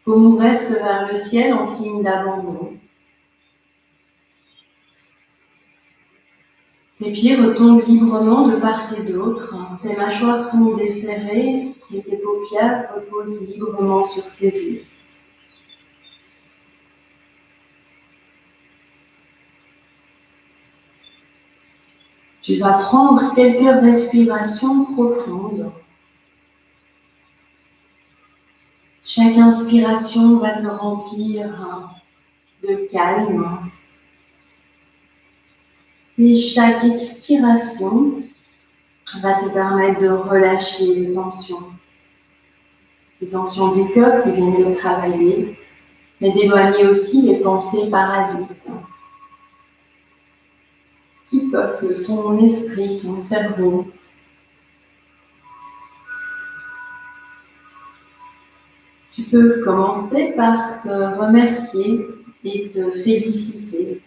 paume ouverte vers le ciel en signe d'abandon. Tes pieds retombent librement de part et d'autre. Tes mâchoires sont desserrées et tes paupières reposent librement sur tes yeux. Tu vas prendre quelques respirations profondes. Chaque inspiration va te remplir de calme. Et chaque expiration va te permettre de relâcher les tensions du cœur qui viennent de travailler, mais d'éloigner aussi les pensées parasites qui peuplent ton esprit, ton cerveau. Tu peux commencer par te remercier et te féliciter.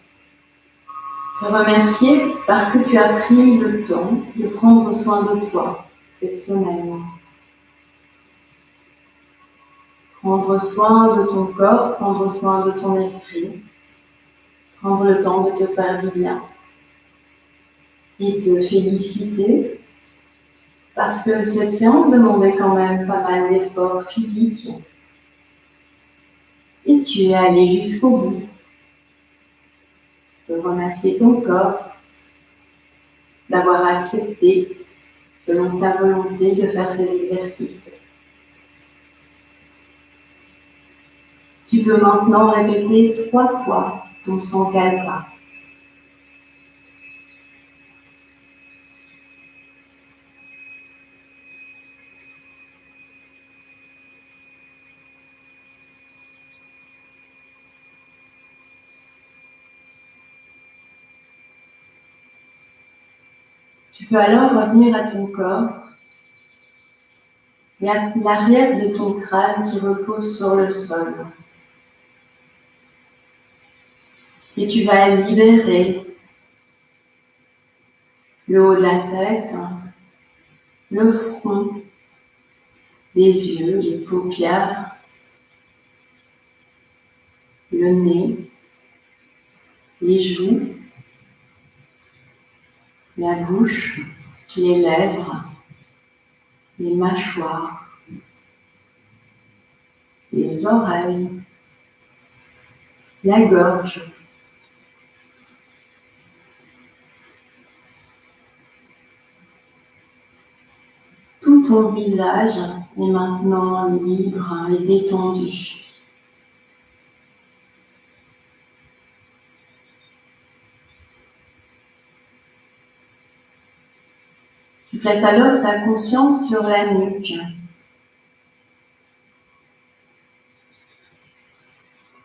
Te remercier parce que tu as pris le temps de prendre soin de toi cette semaine. Prendre soin de ton corps, prendre soin de ton esprit, prendre le temps de te faire du bien. Et te féliciter parce que cette séance demandait quand même pas mal d'efforts physiques et tu es allé jusqu'au bout. De remercier ton corps d'avoir accepté, selon ta volonté, de faire ces exercices. Tu peux maintenant répéter 3 fois ton Sankalpa. Tu peux alors revenir à ton corps et à l'arrière de ton crâne qui repose sur le sol. Et tu vas libérer le haut de la tête, le front, les yeux, les paupières, le nez, les joues, la bouche, les lèvres, les mâchoires, les oreilles, la gorge. Tout ton visage est maintenant libre et détendu. Tu places alors ta conscience sur la nuque.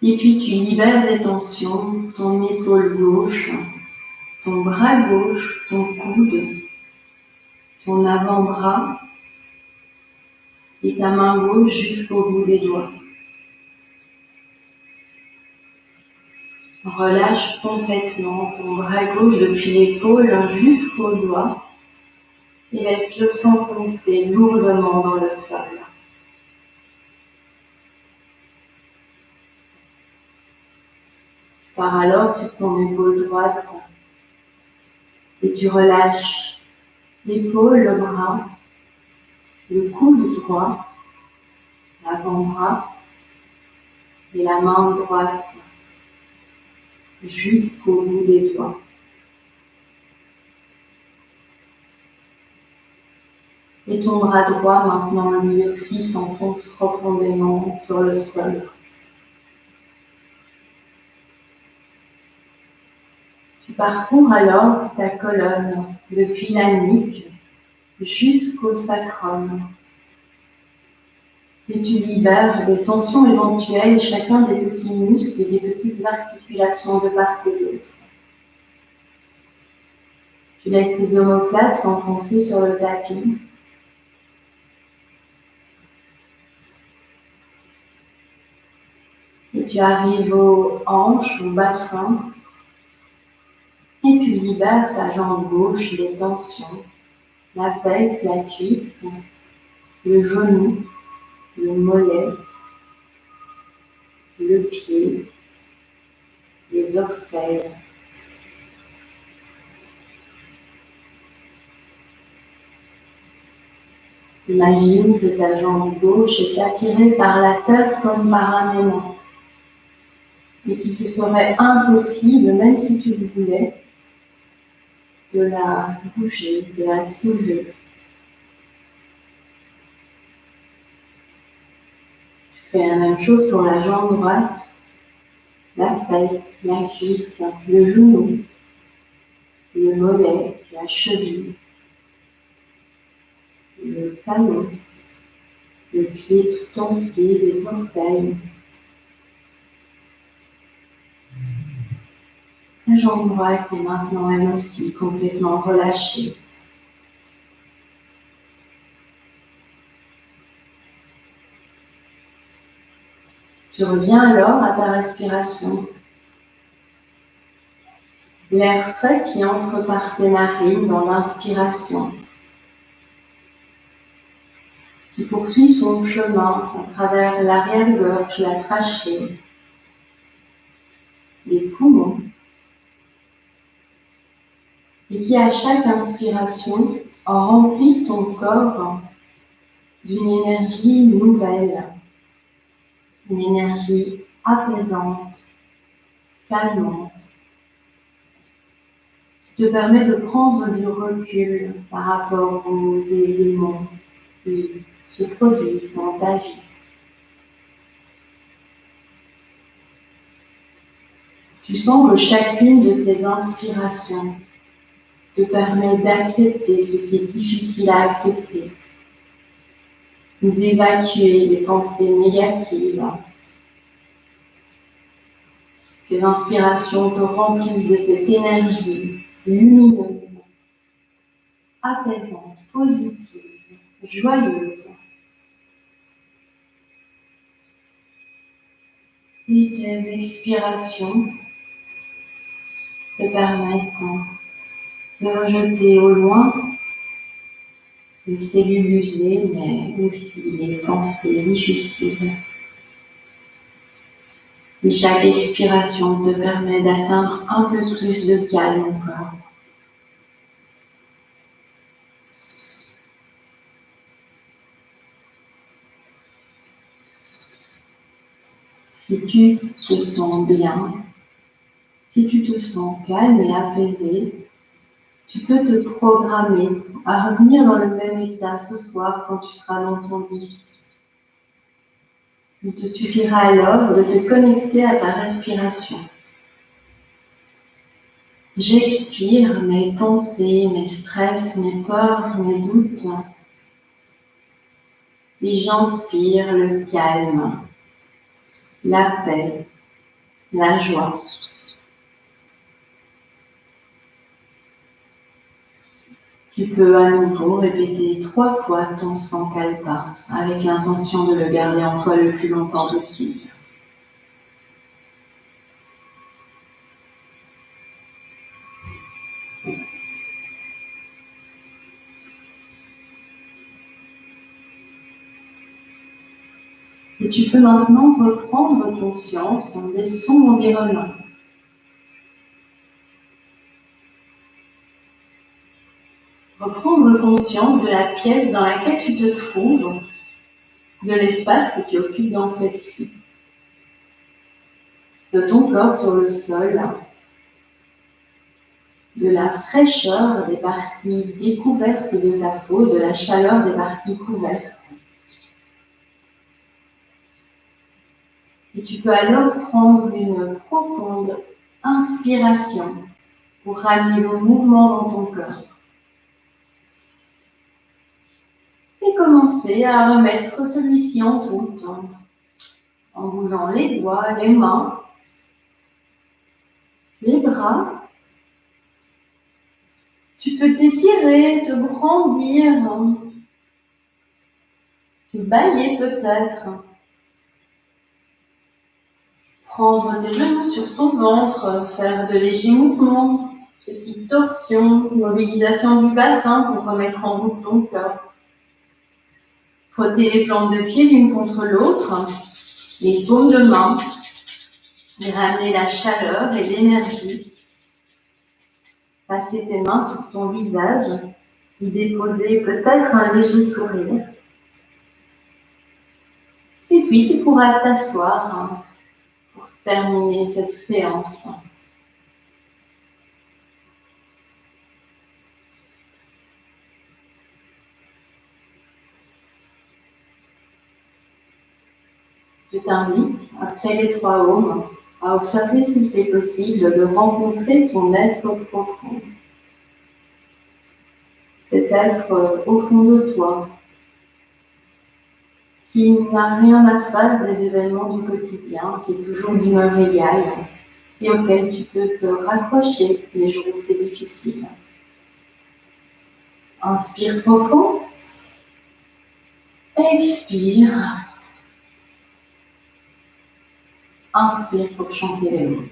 Et puis tu libères les tensions, ton épaule gauche, ton bras gauche, ton coude, ton avant-bras et ta main gauche jusqu'au bout des doigts. Relâche complètement ton bras gauche depuis l'épaule jusqu'au doigt et laisse-le s'enfoncer lourdement dans le sol. Pars alors sur ton épaule droite et tu relâches l'épaule, le bras, le coude droit, l'avant-bras et la main droite jusqu'au bout des doigts. Et ton bras droit maintenant lui aussi s'enfonce profondément sur le sol. Tu parcours alors ta colonne depuis la nuque jusqu'au sacrum. Et tu libères des tensions éventuelles chacun des petits muscles et des petites articulations de part et d'autre. Tu laisses tes omoplates s'enfoncer sur le tapis. Et tu arrives aux hanches, au bassin. Et tu libères ta jambe gauche des tensions, la fesse, la cuisse, le genou, le mollet, le pied, les orteils. Imagine que ta jambe gauche est attirée par la terre comme par un aimant et qu'il te serait impossible, même si tu le voulais, de la bouger, de la soulever. Tu fais la même chose pour la jambe droite, la fesse, la cuisse, le genou, le mollet, la cheville, le talon, le pied tout entier, les orteils. La jambe droite est maintenant elle aussi complètement relâchée. Tu reviens alors à ta respiration. L'air frais qui entre par tes narines dans l'inspiration, qui poursuit son chemin à travers l'arrière-gorge, la trachée, les poumons, et qui à chaque inspiration en remplit ton corps d'une énergie nouvelle, une énergie apaisante, calmante, qui te permet de prendre du recul par rapport aux éléments qui se produisent dans ta vie. Tu sens que chacune de tes inspirations te permet d'accepter ce qui est difficile à accepter, ou d'évacuer les pensées négatives. Ces inspirations te remplissent de cette énergie lumineuse, apaisante, positive, joyeuse. Et tes expirations te permettent de rejeter au loin les cellules usées, mais aussi les pensées difficiles. Et chaque expiration te permet d'atteindre un peu plus de calme encore. Si tu te sens bien, si tu te sens calme et apaisé, tu peux te programmer à revenir dans le même état ce soir quand tu seras dans ton lit. Il te suffira alors de te connecter à ta respiration. J'expire mes pensées, mes stress, mes peurs, mes doutes. Et j'inspire le calme, la paix, la joie. Tu peux à nouveau répéter 3 fois ton Sankalpa avec l'intention de le garder en toi le plus longtemps possible. Et tu peux maintenant reprendre conscience des sons environnants. Reprendre conscience de la pièce dans laquelle tu te trouves, de l'espace que tu occupes dans celle-ci, de ton corps sur le sol, de la fraîcheur des parties découvertes de ta peau, de la chaleur des parties couvertes. Et tu peux alors prendre une profonde inspiration pour ramener le mouvement dans ton corps. Et commencer à remettre celui-ci en route, en bougeant les doigts, les mains, les bras. Tu peux t'étirer, te grandir, te bailler peut-être. Prendre tes genoux sur ton ventre, faire de légers mouvements, petite torsion, mobilisation du bassin pour remettre en route ton corps. Frotter les plantes de pied l'une contre l'autre, les paumes de main, et ramener la chaleur et l'énergie. Passer tes mains sur ton visage, y déposer peut-être un léger sourire. puis tu pourras t'asseoir pour terminer cette séance. Je t'invite, après les 3 ohms, à observer s'il est possible de rencontrer ton être profond. Cet être au fond de toi, qui n'a rien à faire des événements du quotidien, qui est toujours d'humeur égale et auquel tu peux te raccrocher les jours où c'est difficile. Inspire profond, expire. Inspire pour chanter les mots.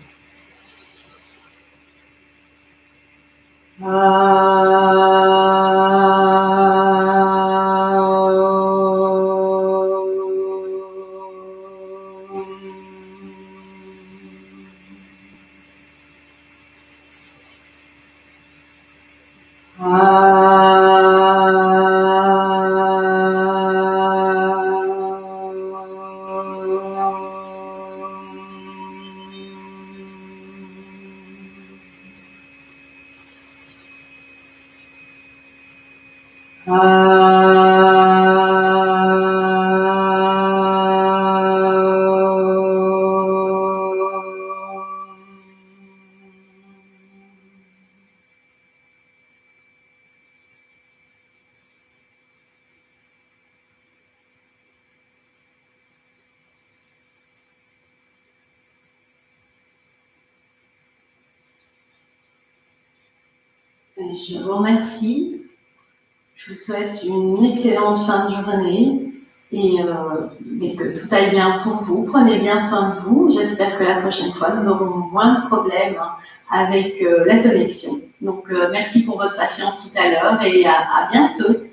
Je vous remercie. Je vous souhaite une excellente fin de journée et que tout aille bien pour vous. Prenez bien soin de vous. J'espère que la prochaine fois, nous aurons moins de problèmes avec la connexion. Donc, merci pour votre patience tout à l'heure et à bientôt.